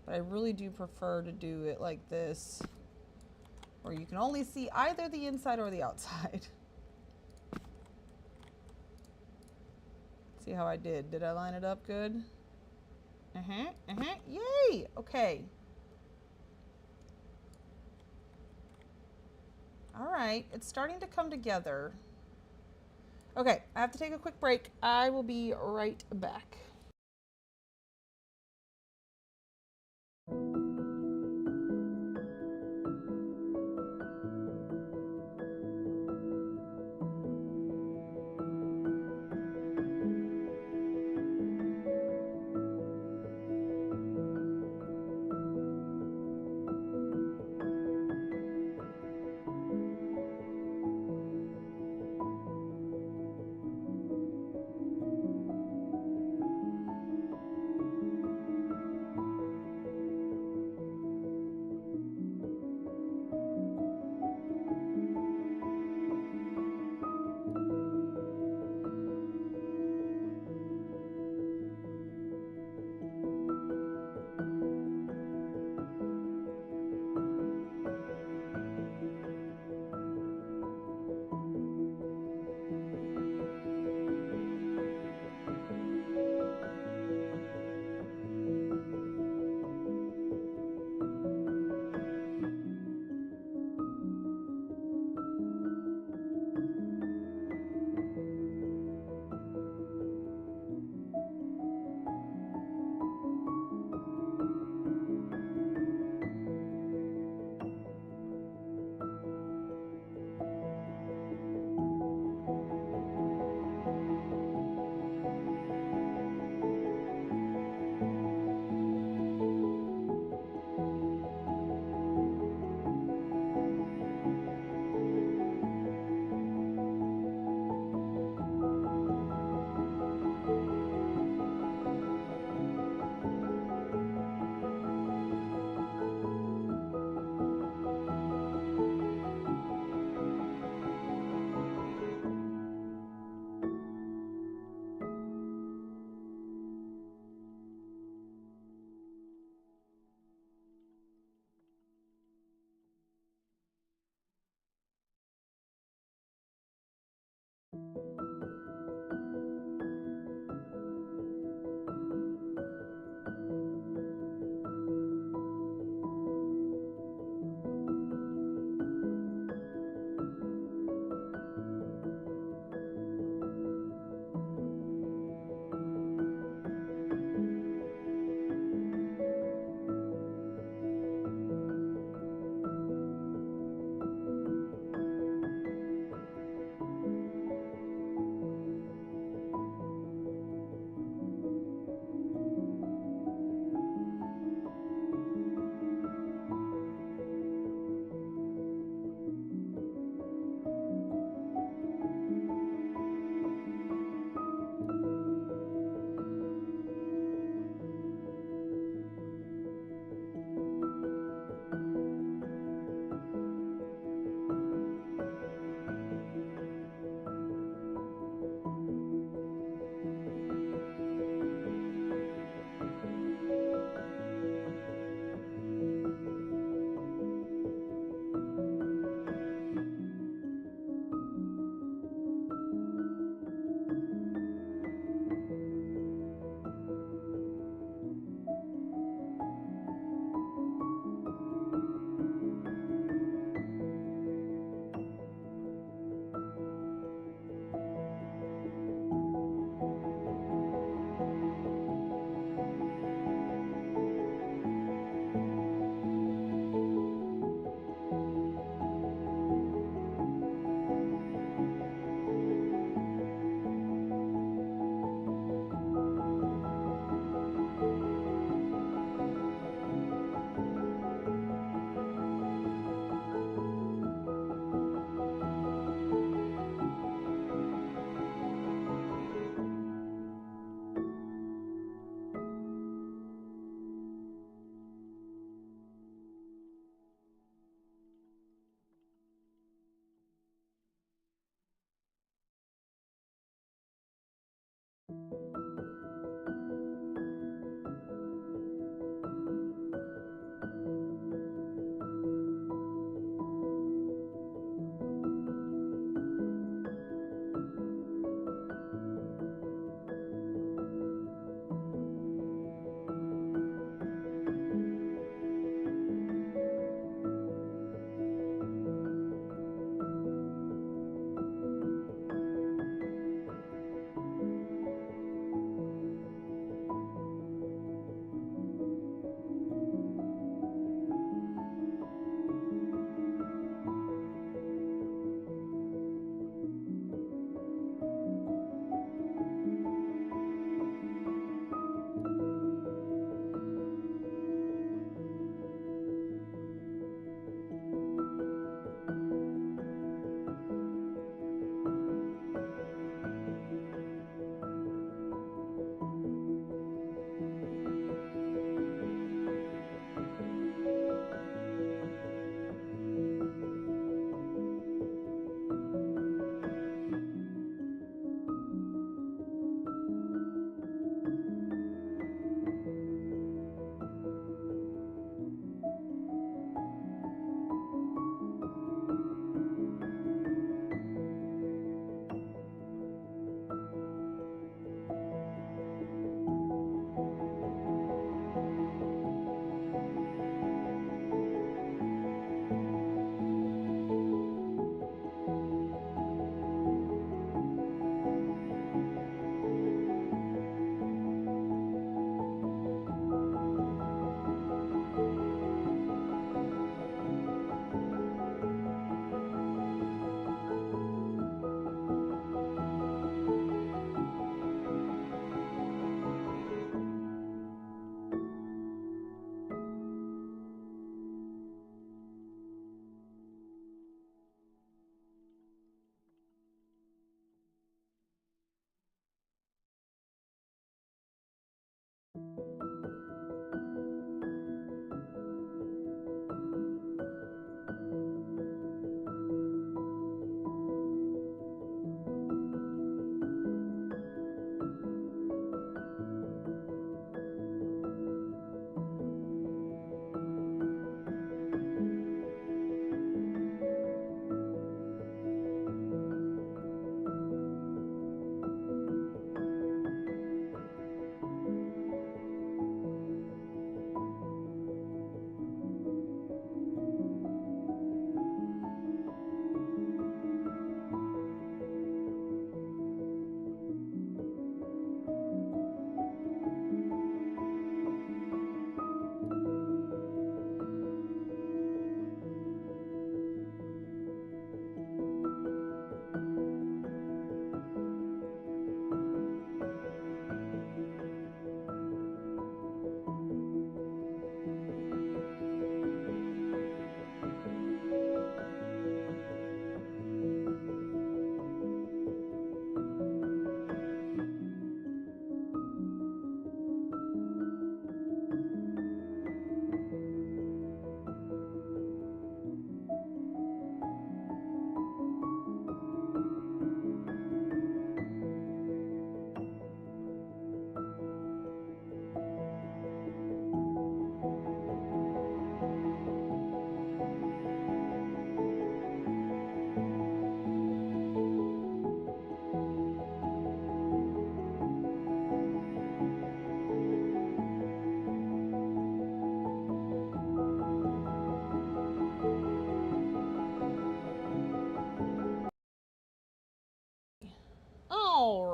Speaker 1: but I really do prefer to do it like this, where you can only see either the inside or the outside. See how I did? Did I line it up good? Yay! Okay. All right, it's starting to come together. Okay, I have to take a quick break. I will be right back.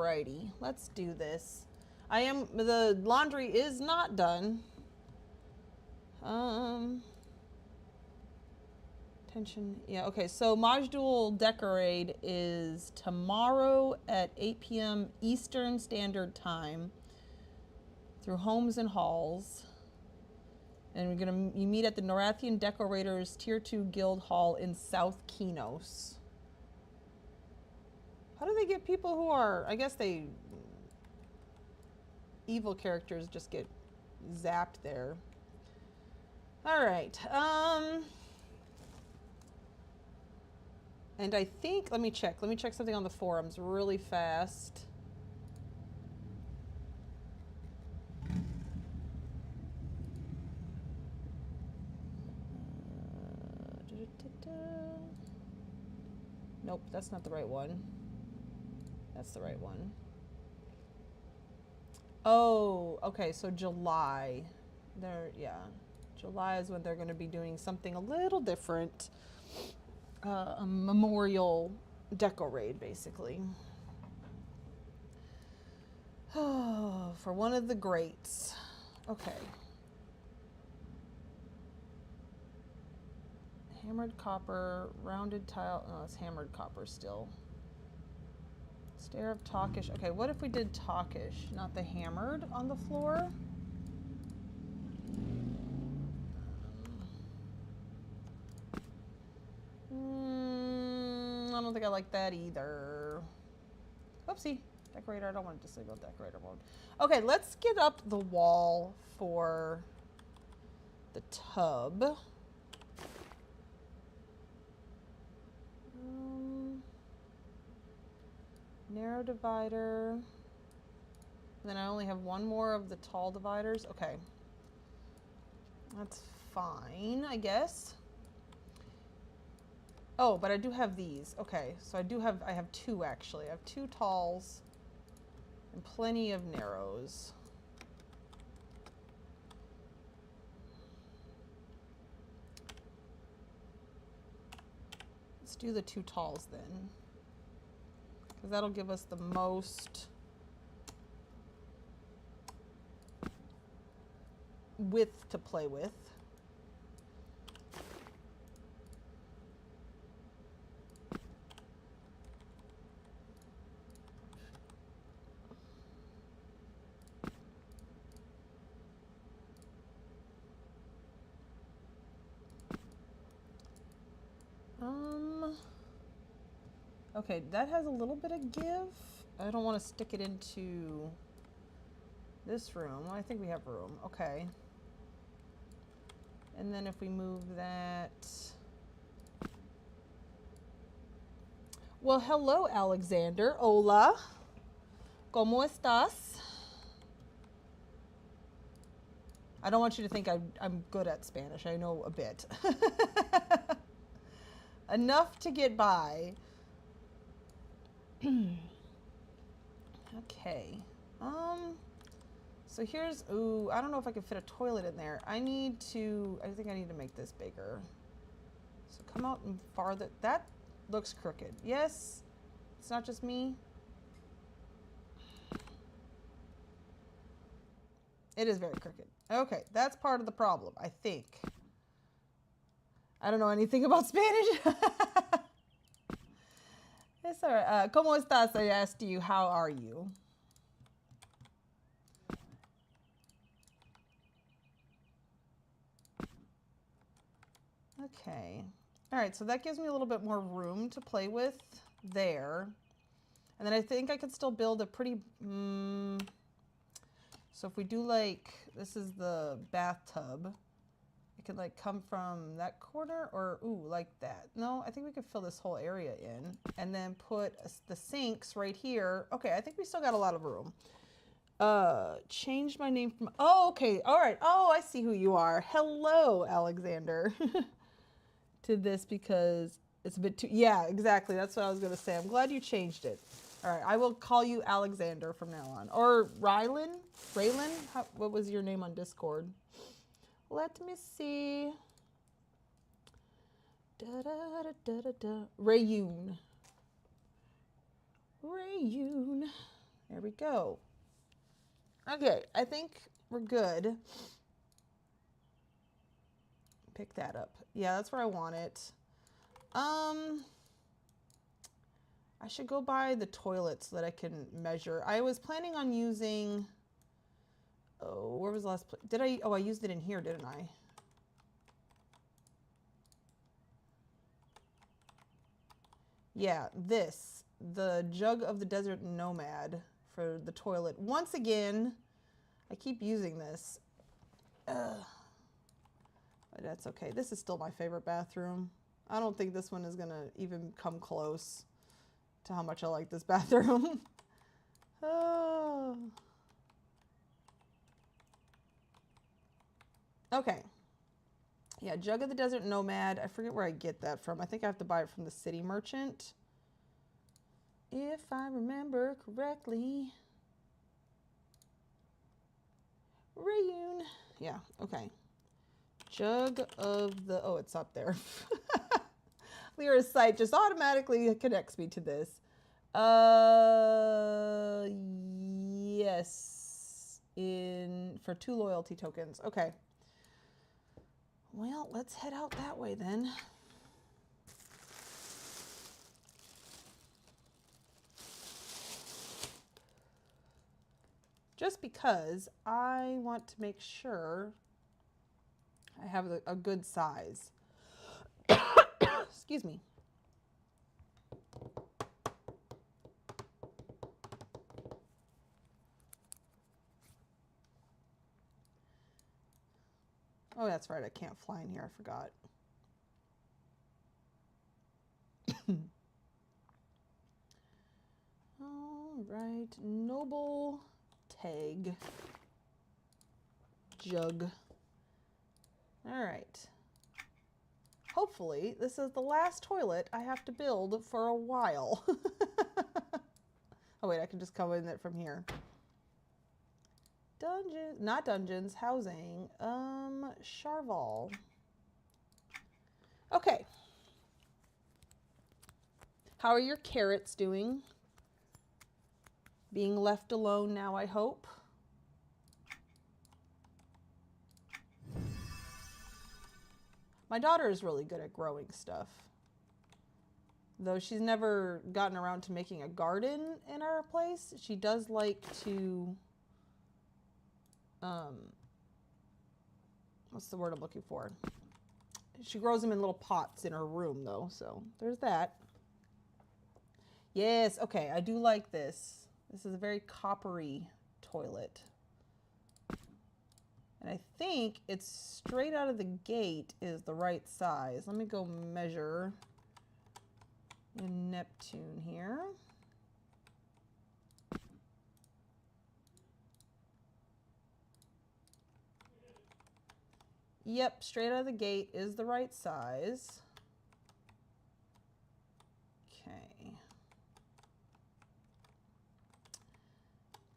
Speaker 1: Alrighty, let's do this. The laundry is not done. Attention, yeah, okay, so Module Decorate is tomorrow at 8 p.m. Eastern Standard Time through Homes and Halls. And you meet at the Norathian Decorators Tier 2 Guild Hall in South Kinos. How do they get people who are, I guess evil characters just get zapped there. All right. And I think, let me check something on the forums really fast. Nope, that's not the right one. That's the right one. Oh, okay, so July. July is when they're going to be doing something a little different. A memorial deco raid, basically. For one of the greats. Okay. Hammered copper, rounded tile. Oh, it's hammered copper still. Stair of Talkish. Okay, what if we did Talkish, not the hammered on the floor? I don't think I like that either. Oopsie. Decorator. I don't want to disable decorator mode. Okay, let's get up the wall for the tub. Narrow divider. And then I only have one more of the tall dividers. Okay. That's fine, I guess. Oh, but I do have these. Okay, so I have two actually. I have two talls and plenty of narrows. Let's do the two talls then, because that'll give us the most width to play with. Okay, that has a little bit of give. I don't want to stick it into this room. I think we have room. Okay. And then if we move that... Well, hello, Alexander. Hola. ¿Cómo estás? I don't want you to think I'm good at Spanish. I know a bit. Enough to get by. Okay. So here's, ooh, I don't know if I can fit a toilet in there. I think I need to make this bigger. So come out and farther. That looks crooked. Yes, it's not just me. It is very crooked. Okay, that's part of the problem, I think. I don't know anything about Spanish. It's all right. ¿Cómo estás? I asked you, how are you? Okay. All right, so that gives me a little bit more room to play with there. And then I think I could still build a pretty... So if we do like... This is the bathtub. It could like come from that corner or, ooh, like that. No, I think we could fill this whole area in and then put the sinks right here. Okay, I think we still got a lot of room. Change my name from, oh, okay, all right. Oh, I see who you are. Hello, Alexander. To this because it's a bit too, yeah, exactly. That's what I was going to say. I'm glad you changed it. All right, I will call you Alexander from now on. Or Rylan? What was your name on Discord? Let me see. Rayun. There we go. Okay, I think we're good. Pick that up. Yeah, that's where I want it. I should go buy the toilet so that I can measure. I was planning on using, oh, where was the last place? Did I, oh, I used it in here, didn't I? Yeah, this, the Jug of the Desert Nomad for the toilet. Once again, I keep using this. Ugh. But that's okay. This is still my favorite bathroom. I don't think this one is gonna even come close to how much I like this bathroom. Oh. Okay. Yeah, Jug of the Desert Nomad. I forget where I get that from. I think I have to buy it from the City Merchant, if I remember correctly. Rayun. Yeah, okay. Jug of the, oh, it's up there. Lyra's site just automatically connects me to this. Yes, for 2 loyalty tokens. Okay. Well, let's head out that way then. Just because I want to make sure I have a good size. Excuse me. Oh, that's right. I can't fly in here. I forgot. All right. Noble tag. Jug. All right. Hopefully, this is the last toilet I have to build for a while. Oh, wait. I can just come in it from here. Dungeons, not dungeons, housing. Charval. Okay. How are your carrots doing? Being left alone now, I hope. My daughter is really good at growing stuff. Though she's never gotten around to making a garden in our place, she does like to... what's the word I'm looking for? She grows them in little pots in her room, though, so there's that. Yes, okay, I do like this. This is a very coppery toilet. And I think it's straight out of the gate is the right size. Let me go measure in Neptune here. Yep, straight out of the gate is the right size. Okay.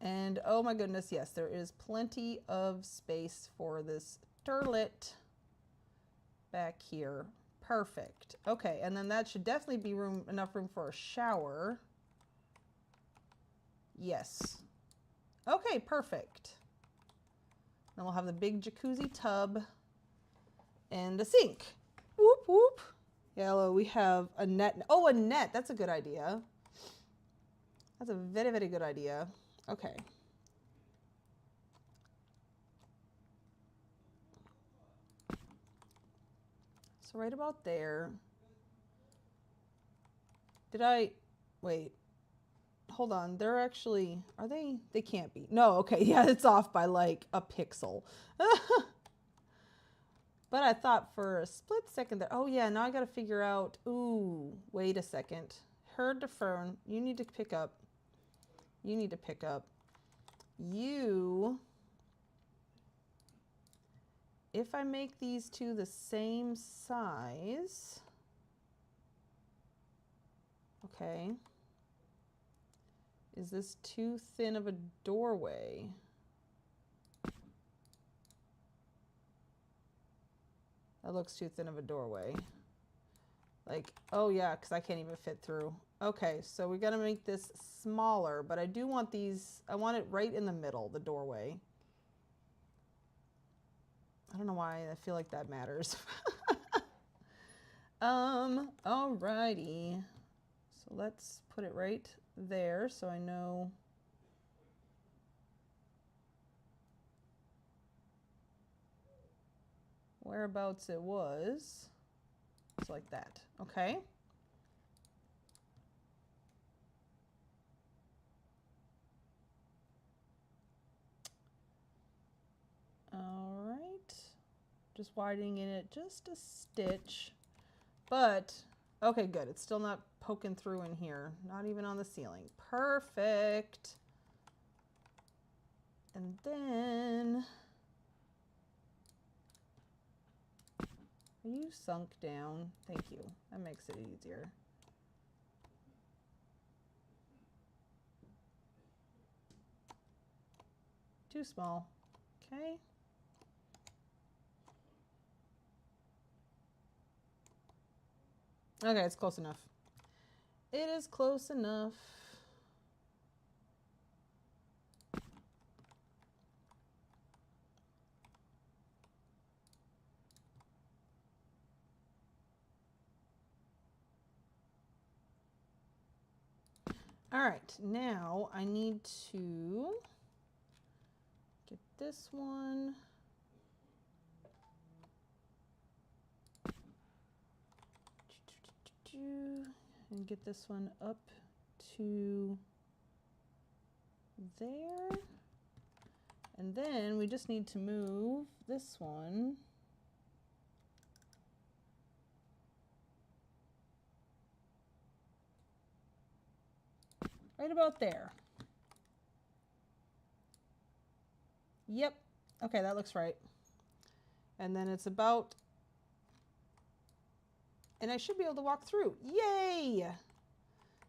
Speaker 1: And oh my goodness, yes, there is plenty of space for this turlet back here. Perfect. Okay, and then that should definitely be enough room for a shower. Yes. Okay, perfect. Then we'll have the big jacuzzi tub and a sink. Whoop, whoop. Yellow, we have a net. Oh, a net. That's a good idea. That's a very, very good idea. Okay. So right about there. Did I, wait, hold on. They're actually, are they can't be. No, okay. Yeah, it's off by like a pixel. But I thought for a split second that, oh yeah, now I got to figure out, ooh, wait a second. Herd to Fern, you need to pick up. You need to pick up. You, if I make these two the same size, okay. Is this too thin of a doorway? That looks too thin of a doorway. Like, oh yeah, because I can't even fit through. Okay, so we got to make this smaller, but I do want these, I want it right in the middle, the doorway. I don't know why I feel like that matters. Alrighty. So let's put it right there so I know. Whereabouts it was. Just like that. Okay. All right. Just widening it just a stitch. But, okay, good. It's still not poking through in here. Not even on the ceiling. Perfect. And then, are you sunk down? Thank you. That makes it easier. Too small. Okay. Okay, it's close enough. It is close enough. All right, now I need to get this one. And get this one up to there. And then we just need to move this one right about there. Yep. Okay, that looks right. And then it's about, and I should be able to walk through. Yay!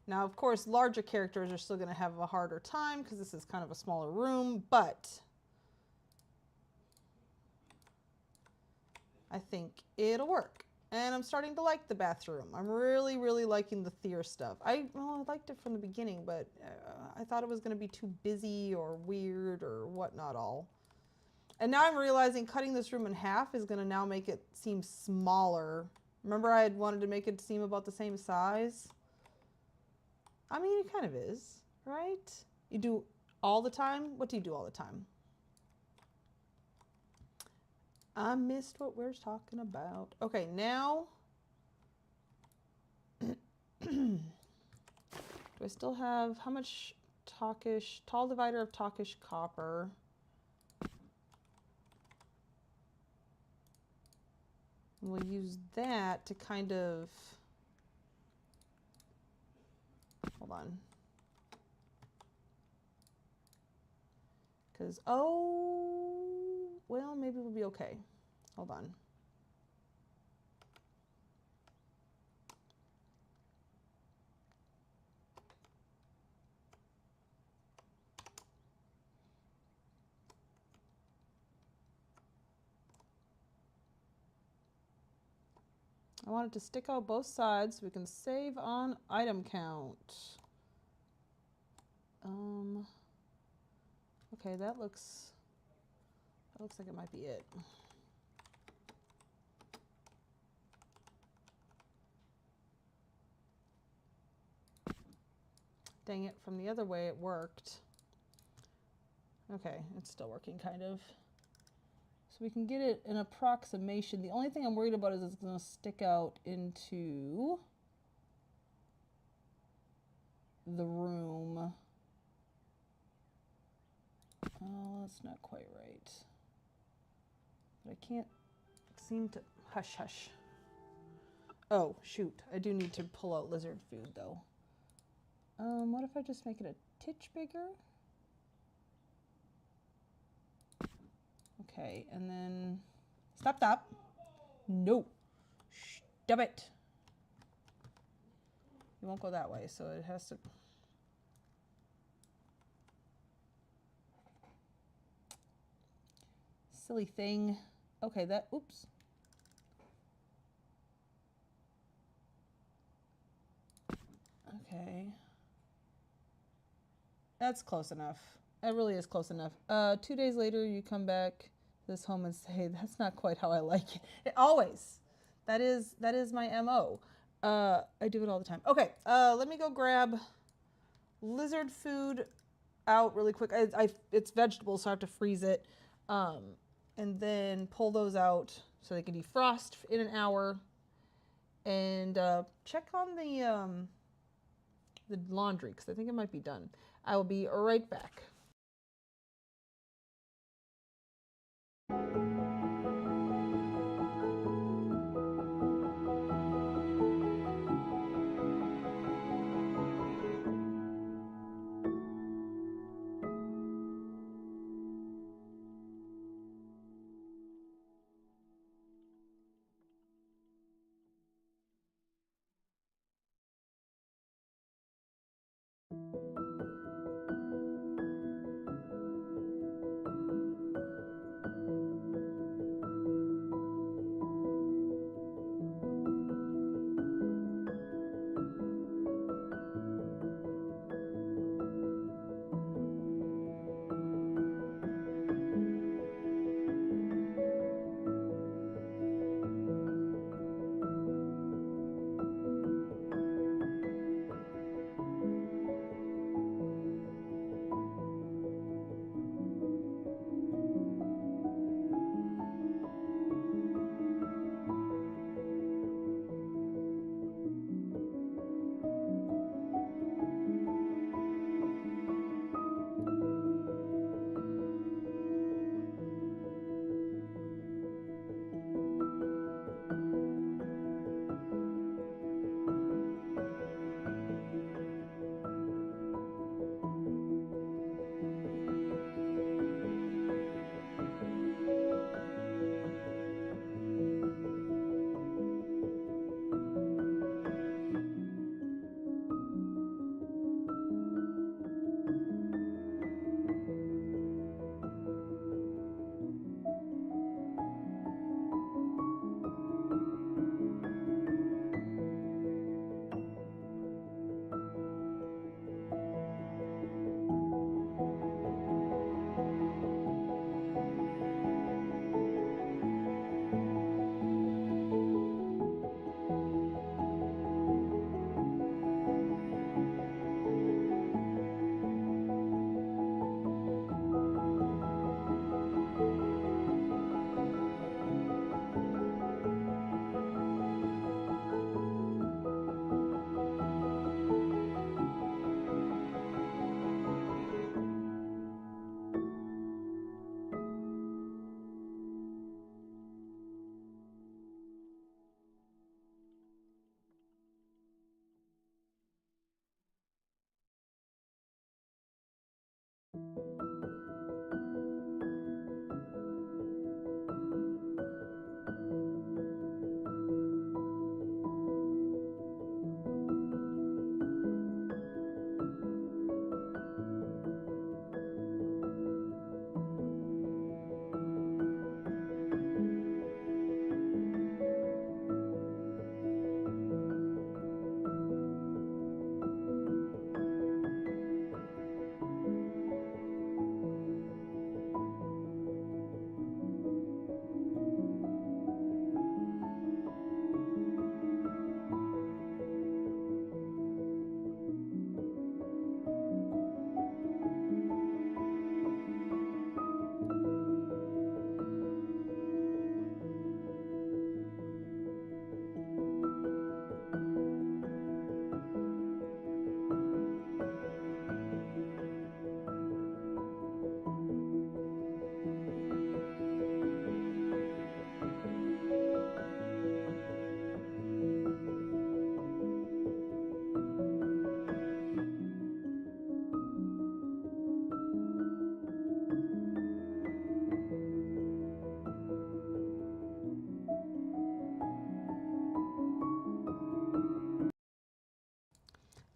Speaker 1: Now, of course, larger characters are still going to have a harder time because this is kind of a smaller room, but I think it'll work. And I'm starting to like the bathroom. I'm really, really liking the Thier stuff. I liked it from the beginning, but I thought it was going to be too busy or weird or whatnot all. And now I'm realizing cutting this room in half is going to now make it seem smaller. Remember I had wanted to make it seem about the same size? I mean, it kind of is, right? You do all the time? What do you do all the time? I missed what we're talking about. Okay, now, do I still have, how much talkish, tall divider of talkish copper? We'll use that to kind of, hold on. Because, oh, well, maybe we'll be okay. Hold on. I want it to stick out both sides so we can save on item count. Okay, that looks like it might be it. Dang it, from the other way it worked. Okay, it's still working kind of. So we can get it an approximation. The only thing I'm worried about is it's going to stick out into the room. Oh, that's not quite right. But I can't seem to, hush, hush. Oh, shoot. I do need to pull out lizard food, though. What if I just make it a titch bigger? Okay, and then, stop. No, stop it. It won't go that way, so it has to. Silly thing. Okay, that, oops. Okay. That's close enough. That really is close enough. 2 days later, you come back to this home and say, that's not quite how I like it. Always. That is my MO. I do it all the time. Okay, let me go grab lizard food out really quick. It's vegetables, so I have to freeze it. And then pull those out so they can defrost in an hour. And check on the laundry, because I think it might be done. I will be right back.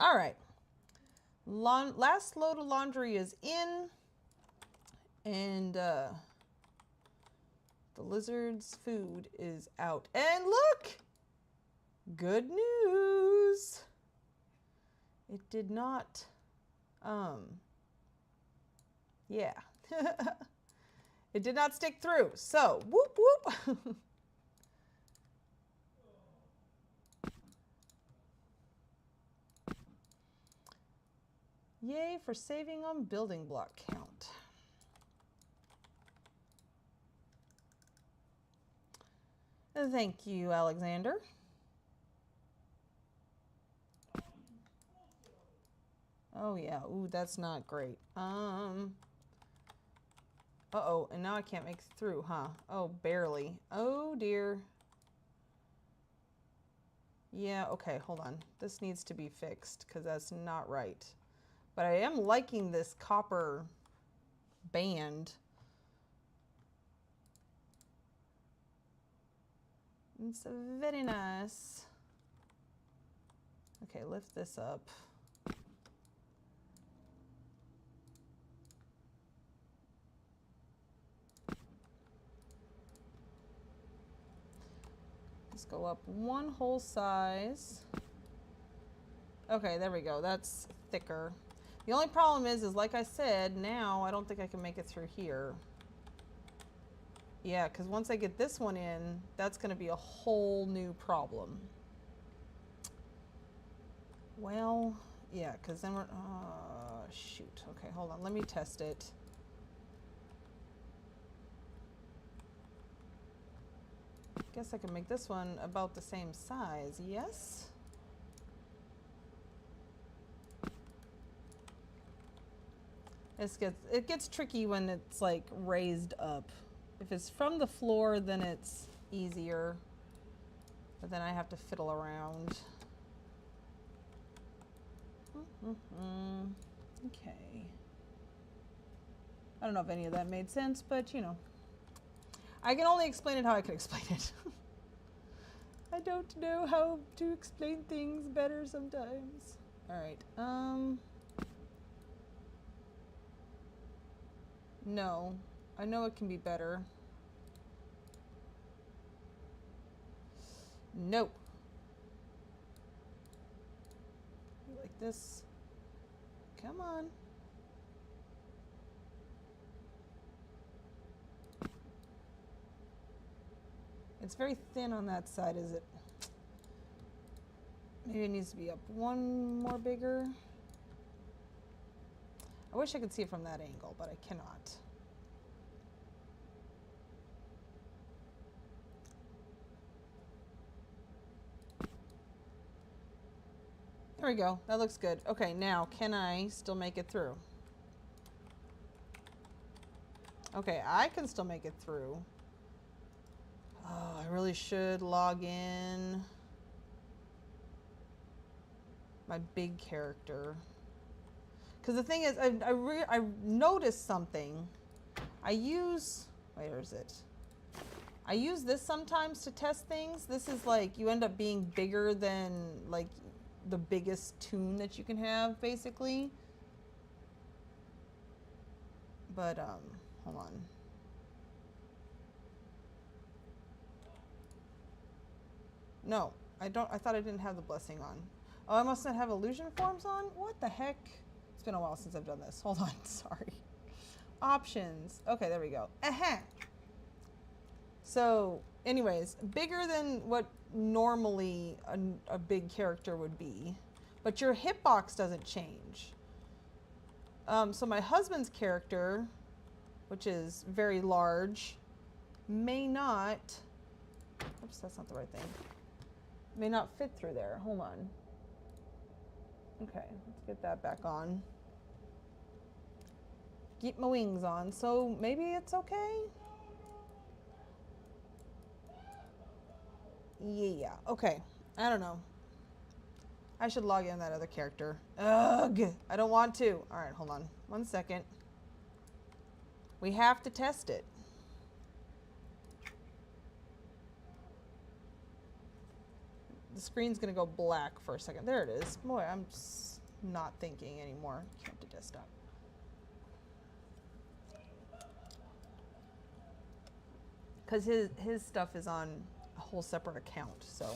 Speaker 1: All right. Last load of laundry is in, and the lizard's food is out. And look, good news. It did not, yeah. It did not stick through. So, whoop, whoop. Yay for saving on building block count. Thank you, Alexander. Oh yeah, ooh, that's not great. Uh-oh, and now I can't make it through, huh? Oh, barely. Oh dear. Yeah, okay, hold on. This needs to be fixed because that's not right. But I am liking this copper band. It's very nice. Okay, lift this up. Let's go up one whole size. Okay, there we go. That's thicker. The only problem is like I said, now I don't think I can make it through here. Yeah, because once I get this one in, that's going to be a whole new problem. Well, yeah, because then we're... shoot. Okay, hold on. Let me test it. Guess I can make this one about the same size. Yes? It gets tricky when it's like raised up. If it's from the floor, then it's easier. But then I have to fiddle around. Okay. I don't know if any of that made sense, but you know. I can only explain it how I can explain it. I don't know how to explain things better sometimes. All right. No, I know it can be better. No. Like this. Come on. It's very thin on that side, is it? Maybe it needs to be up one more bigger. I wish I could see it from that angle, but I cannot. There we go. That looks good. Okay, now can I still make it through? Okay, I can still make it through. Oh, I really should log in my big character. Because the thing is, I noticed something. Where is it? I use this sometimes to test things. This is like, you end up being bigger than like the biggest toon that you can have, basically. But, hold on. No, I thought I didn't have the blessing on. Oh, I must not have illusion forms on? What the heck? It's been a while since I've done this. Hold on, sorry. Options. Okay, there we go. So, anyways, bigger than what normally a big character would be, but your hitbox doesn't change. So my husband's character, which is very large, may not... Oops, that's not the right thing. May not fit through there. Hold on. Okay, let's get that back on. Get my wings on, so maybe it's okay? Yeah, okay. I don't know. I should log in that other character. Ugh, I don't want to. All right, hold on. 1 second. We have to test it. The screen's gonna go black for a second. There it is. Boy, I'm just not thinking anymore. Camp to desktop. Because his stuff is on a whole separate account, so.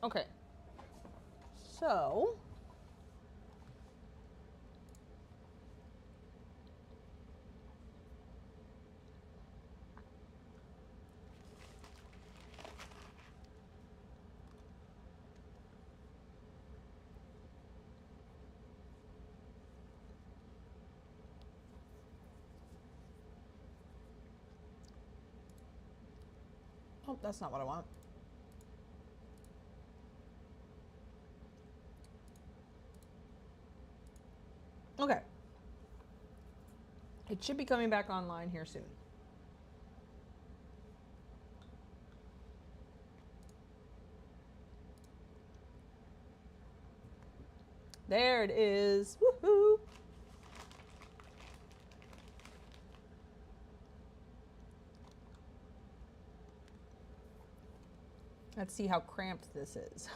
Speaker 1: Okay. So. Oh, that's not what I want. Okay. It should be coming back online here soon. There it is. Woohoo! Let's see how cramped this is.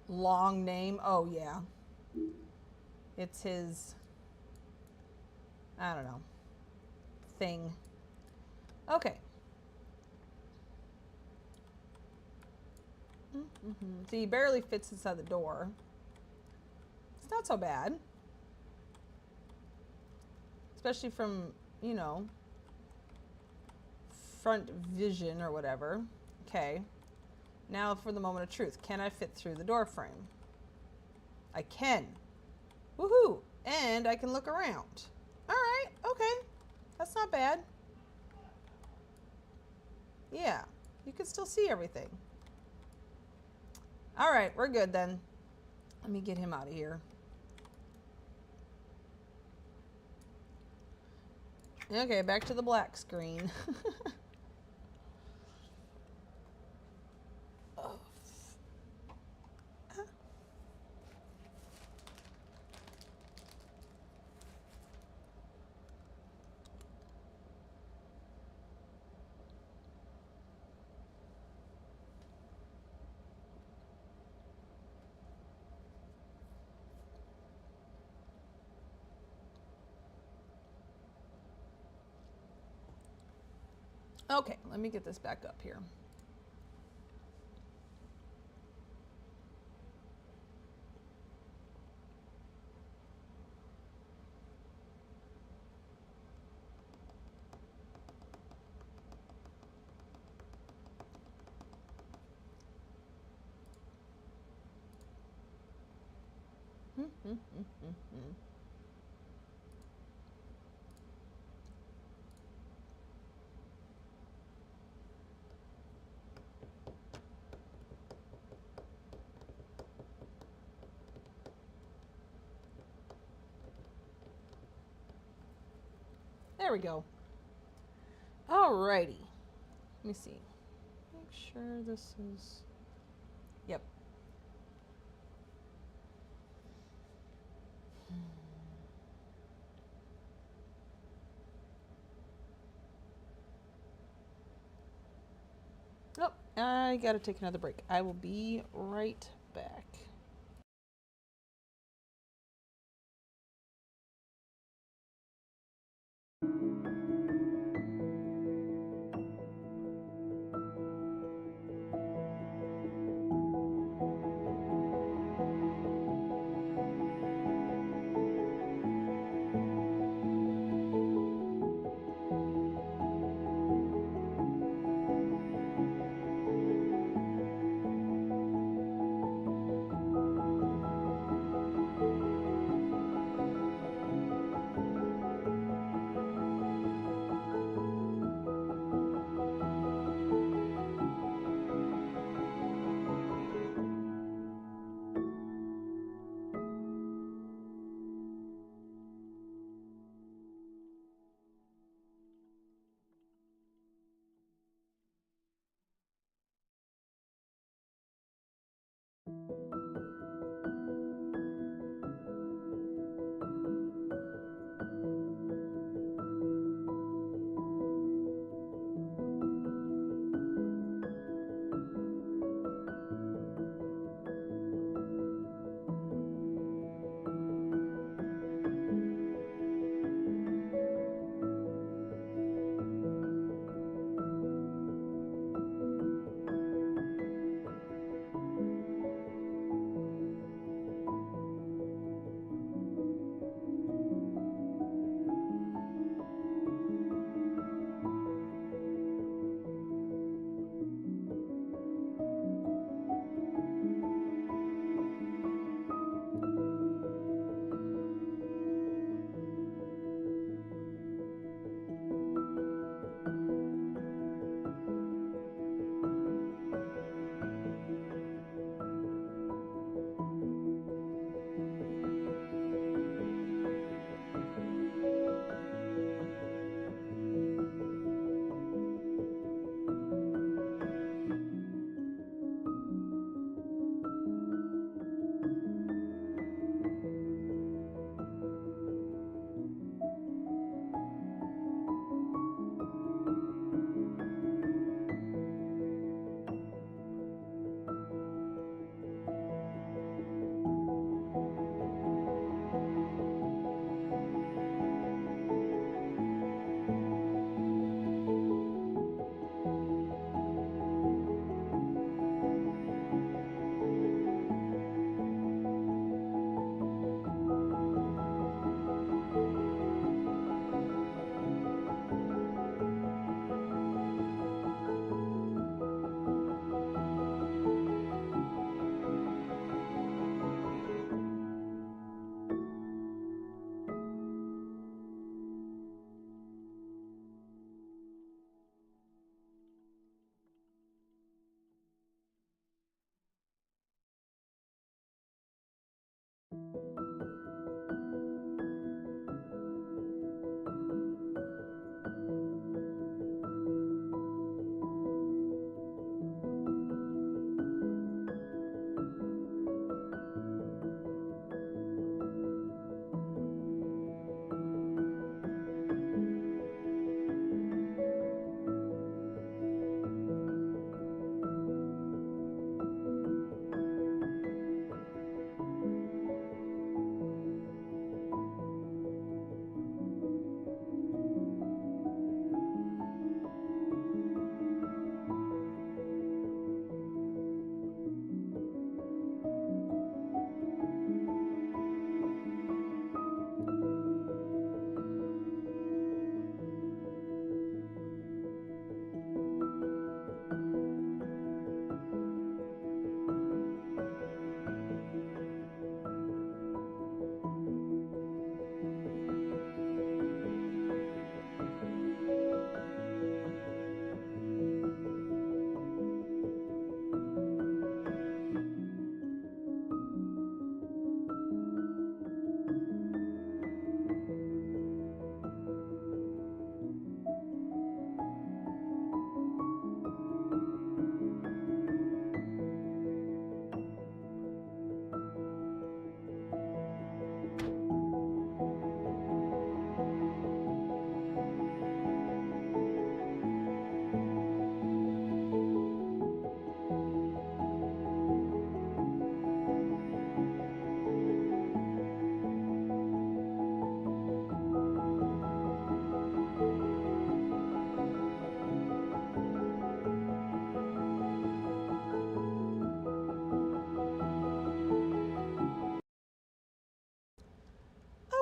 Speaker 1: Long name. Oh, yeah. It's his, I don't know, thing. Okay. So he barely fits inside the door. It's not so bad. Especially from, you know, front vision or whatever. Okay. Now for the moment of truth. Can I fit through the door frame? I can. Woohoo! And I can look around. All right. Okay. That's not bad. Yeah. You can still see everything. All right. We're good then. Let me get him out of here. Okay. Back to the black screen. Okay, let me get this back up here. There we go. Alrighty. Let me see. Make sure this is... Yep. Oh, I gotta take another break. I will be right back.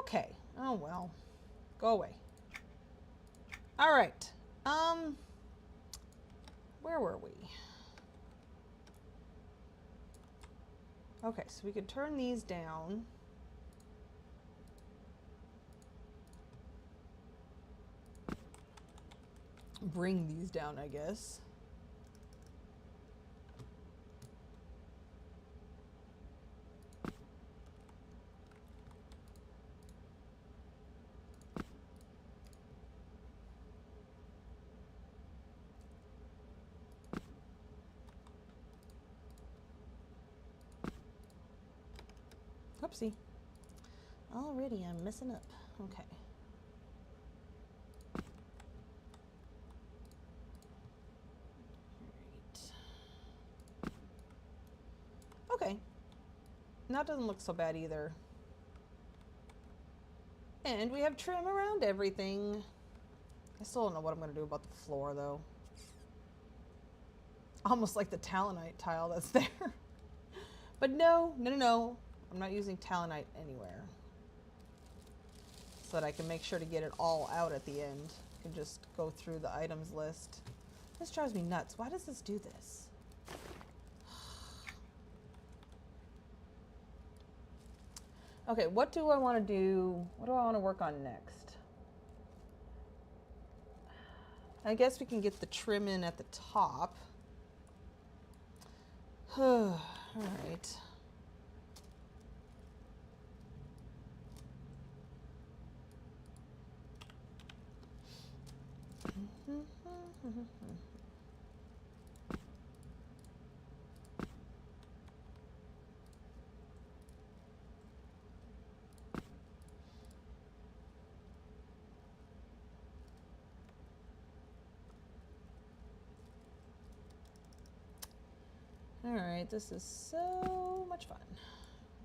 Speaker 1: Okay. Oh, well. Go away. All right. Where were we? Okay, so we could turn these down. Bring these down, I guess. Oopsie. Already I'm messing up. Okay. Okay. That doesn't look so bad either. And we have trim around everything. I still don't know what I'm going to do about the floor, though. Almost like the Talonite tile that's there. But no. I'm not using Talonite anywhere. So that I can make sure to get it all out at the end. I can just go through the items list. This drives me nuts. Why does this do this? Okay, what do I want to do? What do I want to work on next? I guess we can get the trim in at the top. All right. All right, this is so much fun.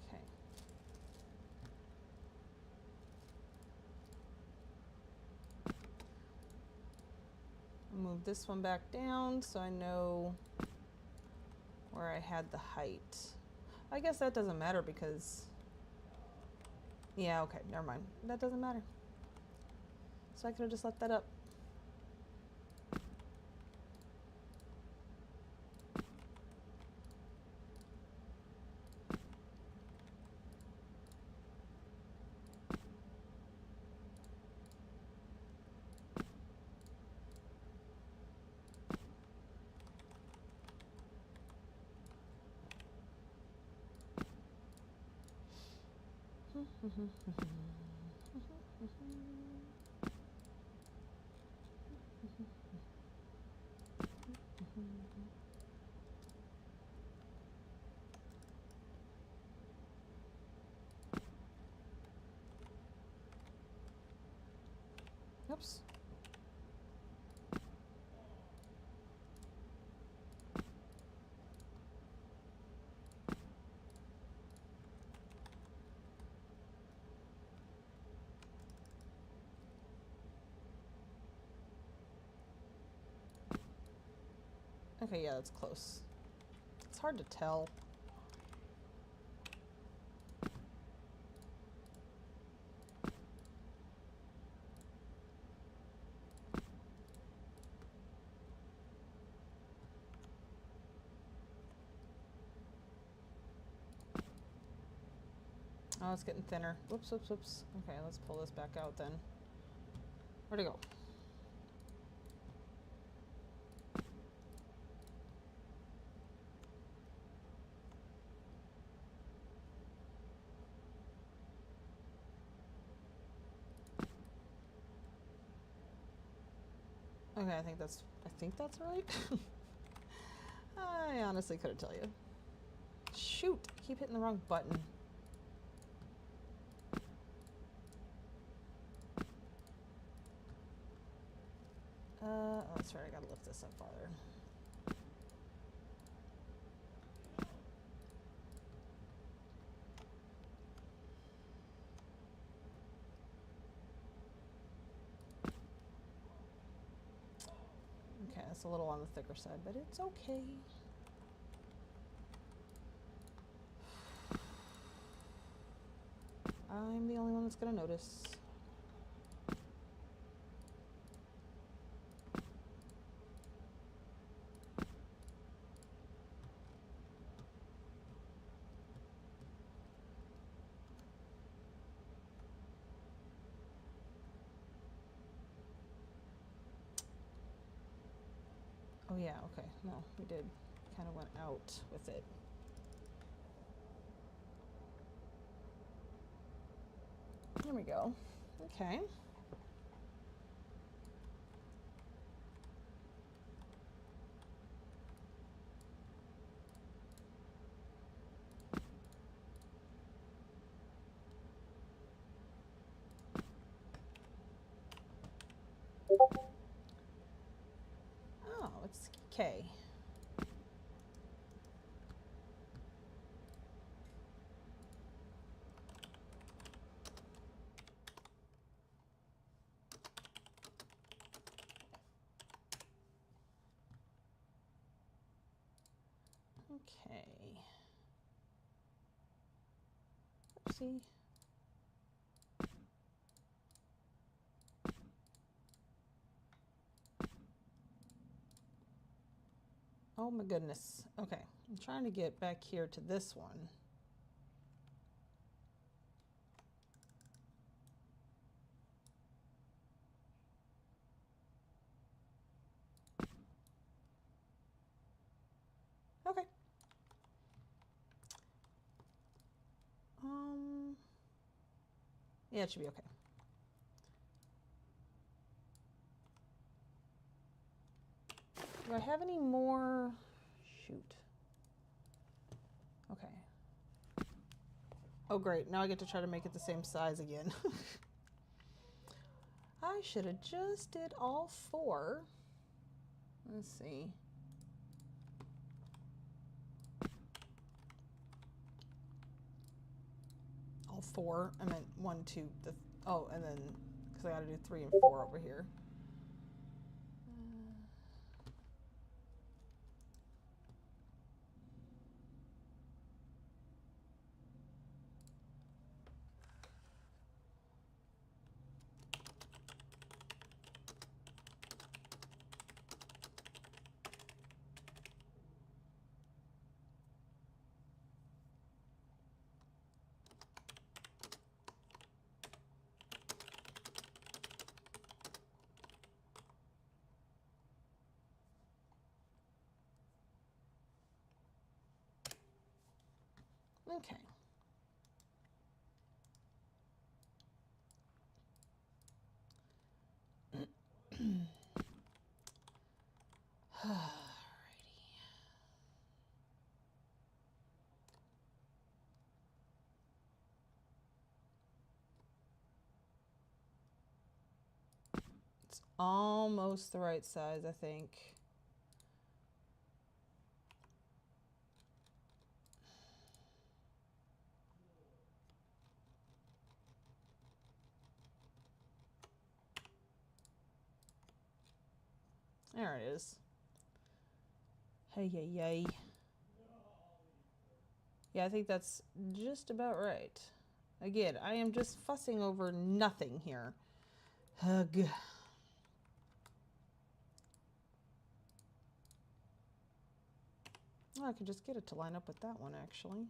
Speaker 1: Okay. I'll move this one back down so I know where I had the height. I guess that doesn't matter because, yeah, okay, never mind. That doesn't matter. So I could have just left that up. Oops. Okay, yeah, that's close. It's hard to tell. Oh, it's getting thinner. Whoops, whoops, whoops. Okay, let's pull this back out then. Where'd it go? Okay, I think that's right. I honestly couldn't tell you. Shoot, I keep hitting the wrong button. Oh, that's right, I gotta lift this up farther. Okay, that's a little on the thicker side, but it's okay. I'm the only one that's gonna notice. Oh yeah, okay. No, we did. Kind of went out with it. There we go. Okay. Oh, it's K. Okay. Oopsie. Oh my goodness. Okay, I'm trying to get back here to this one. Okay. Yeah, it should be okay. Do I have any more? Shoot. Okay. Oh great, now I get to try to make it the same size again. I should have just did all 4. Let's see. All 4. I meant 1, 2. Oh, and then because I got to do 3 and 4 over here. Okay. Alrighty. It's almost the right size, I think. There it is. Hey, yay, yay. Yeah, I think that's just about right. Again, I am just fussing over nothing here. Ugh. Oh, I could just get it to line up with that one, actually.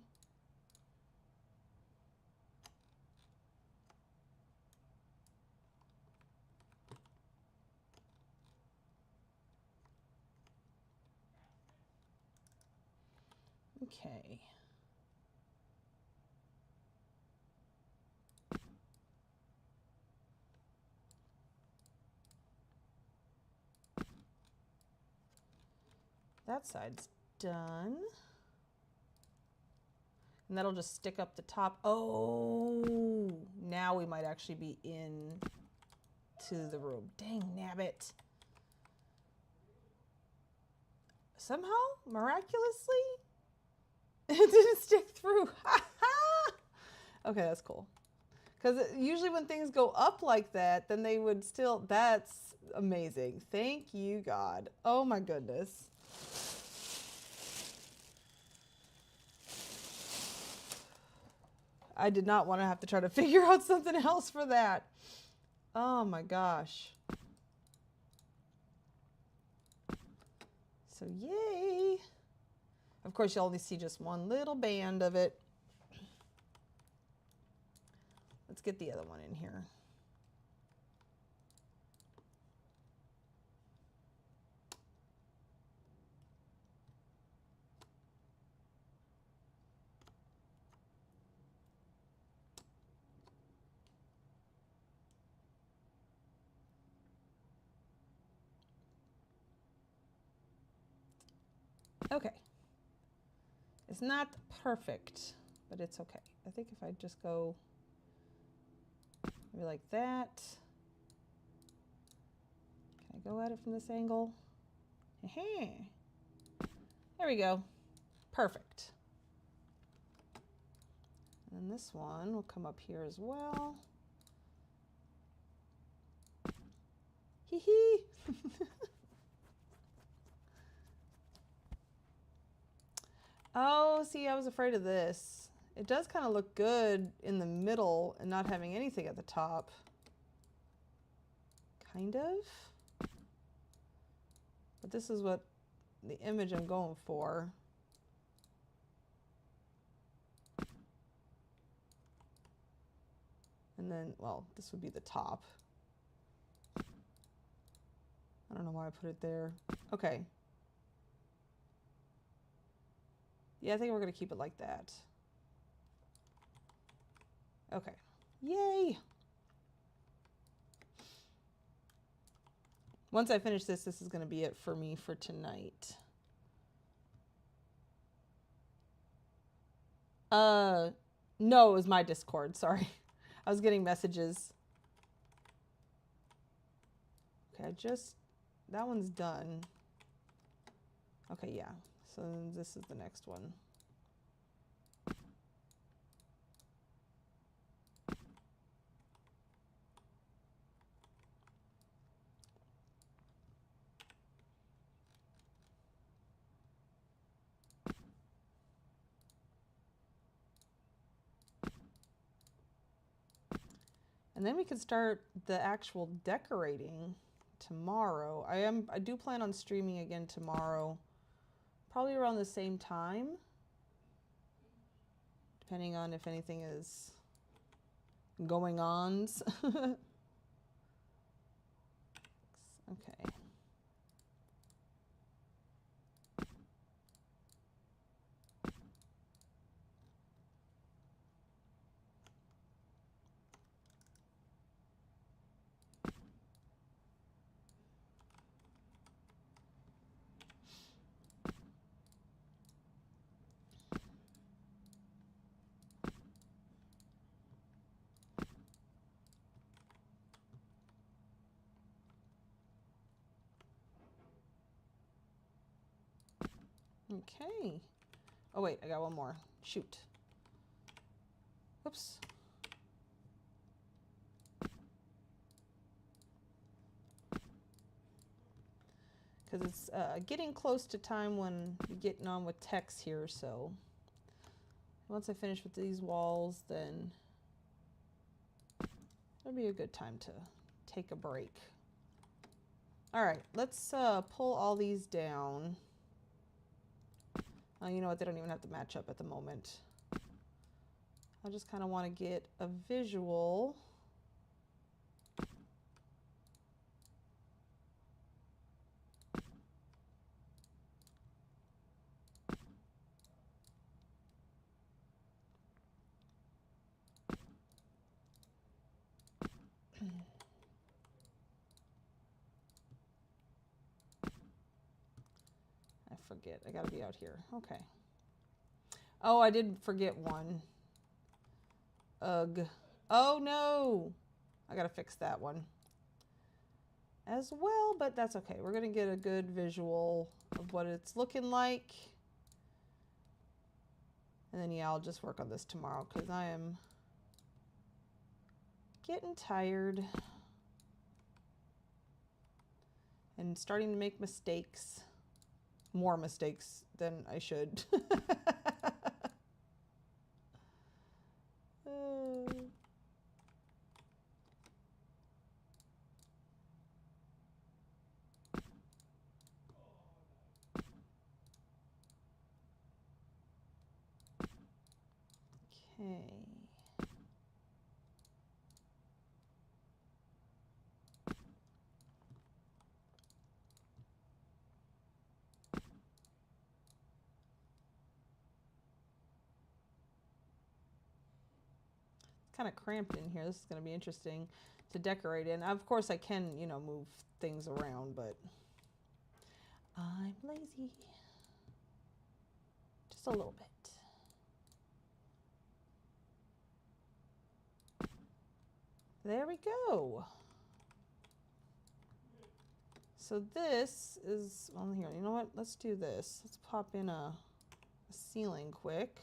Speaker 1: Okay. That side's done. And that'll just stick up the top. Oh, now we might actually be in to the room. Dang nabbit. Somehow, miraculously, it didn't stick through. Okay, that's cool. Because usually when things go up like that, then they would still, that's amazing. Thank you, God. Oh my goodness. I did not want to have to try to figure out something else for that. Oh my gosh. So yay. Of course, you'll only see just one little band of it. Let's get the other one in here. Okay. It's not perfect, but it's okay. I think if I just go maybe like that. Can I go at it from this angle? There we go. Perfect. And then this one will come up here as well. Hee hee. Oh, see, I was afraid of this. It does kind of look good in the middle and not having anything at the top. Kind of. But this is what the image I'm going for. And then, well, this would be the top. I don't know why I put it there. Okay. Yeah, I think we're going to keep it like that. Okay. Yay! Once I finish this, this is going to be it for me for tonight. No, it was my Discord. Sorry. I was getting messages. Okay, that one's done. Okay, yeah. So this is the next one. And then we can start the actual decorating tomorrow. I do plan on streaming again tomorrow, probably around the same time, depending on if anything is going on. Okay. Okay. Oh wait, I got one more. Shoot. Oops. Because it's getting close to time when we're getting on with text here, so once I finish with these walls, then it'll be a good time to take a break. All right, let's pull all these down. You know what, they don't even have to match up at the moment. I just kind of want to get a visual. Forget. I gotta be out here. Okay. Oh, I did forget one. Ugh. Oh no! I gotta fix that one as well, but that's okay. We're gonna get a good visual of what it's looking like. And then, yeah, I'll just work on this tomorrow because I am getting tired and starting to make mistakes. More mistakes than I should. Okay. Kind of cramped in here. This is going to be interesting to decorate in. Of course, I can, you know, move things around, but I'm lazy. Just a little bit. There we go. So this is on here. You know what? Let's do this. Let's pop in a ceiling quick.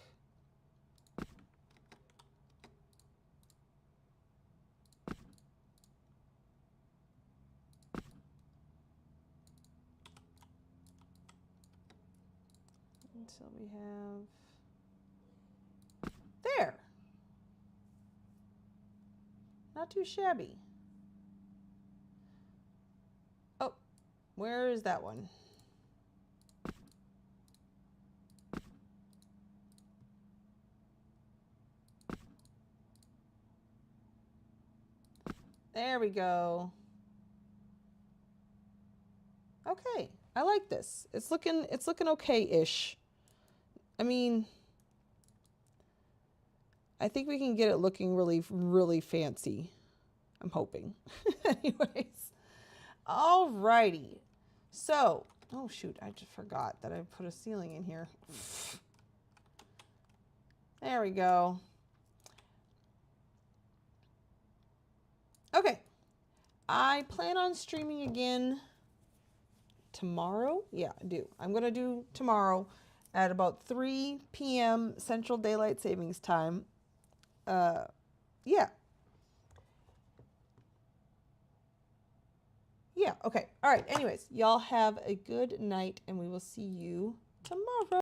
Speaker 1: Until we have there. Not too shabby. Oh, where is that one? There we go. Okay, I like this. It's looking okay-ish. I mean, I think we can get it looking really, really fancy. I'm hoping. Anyways, alrighty. So, oh shoot, I just forgot that I put a ceiling in here. There we go. Okay, I plan on streaming again tomorrow. Yeah, I do. I'm going to do tomorrow at about 3 p.m. Central Daylight Savings Time. Yeah. Yeah, okay. All right. Anyways, y'all have a good night, and we will see you tomorrow.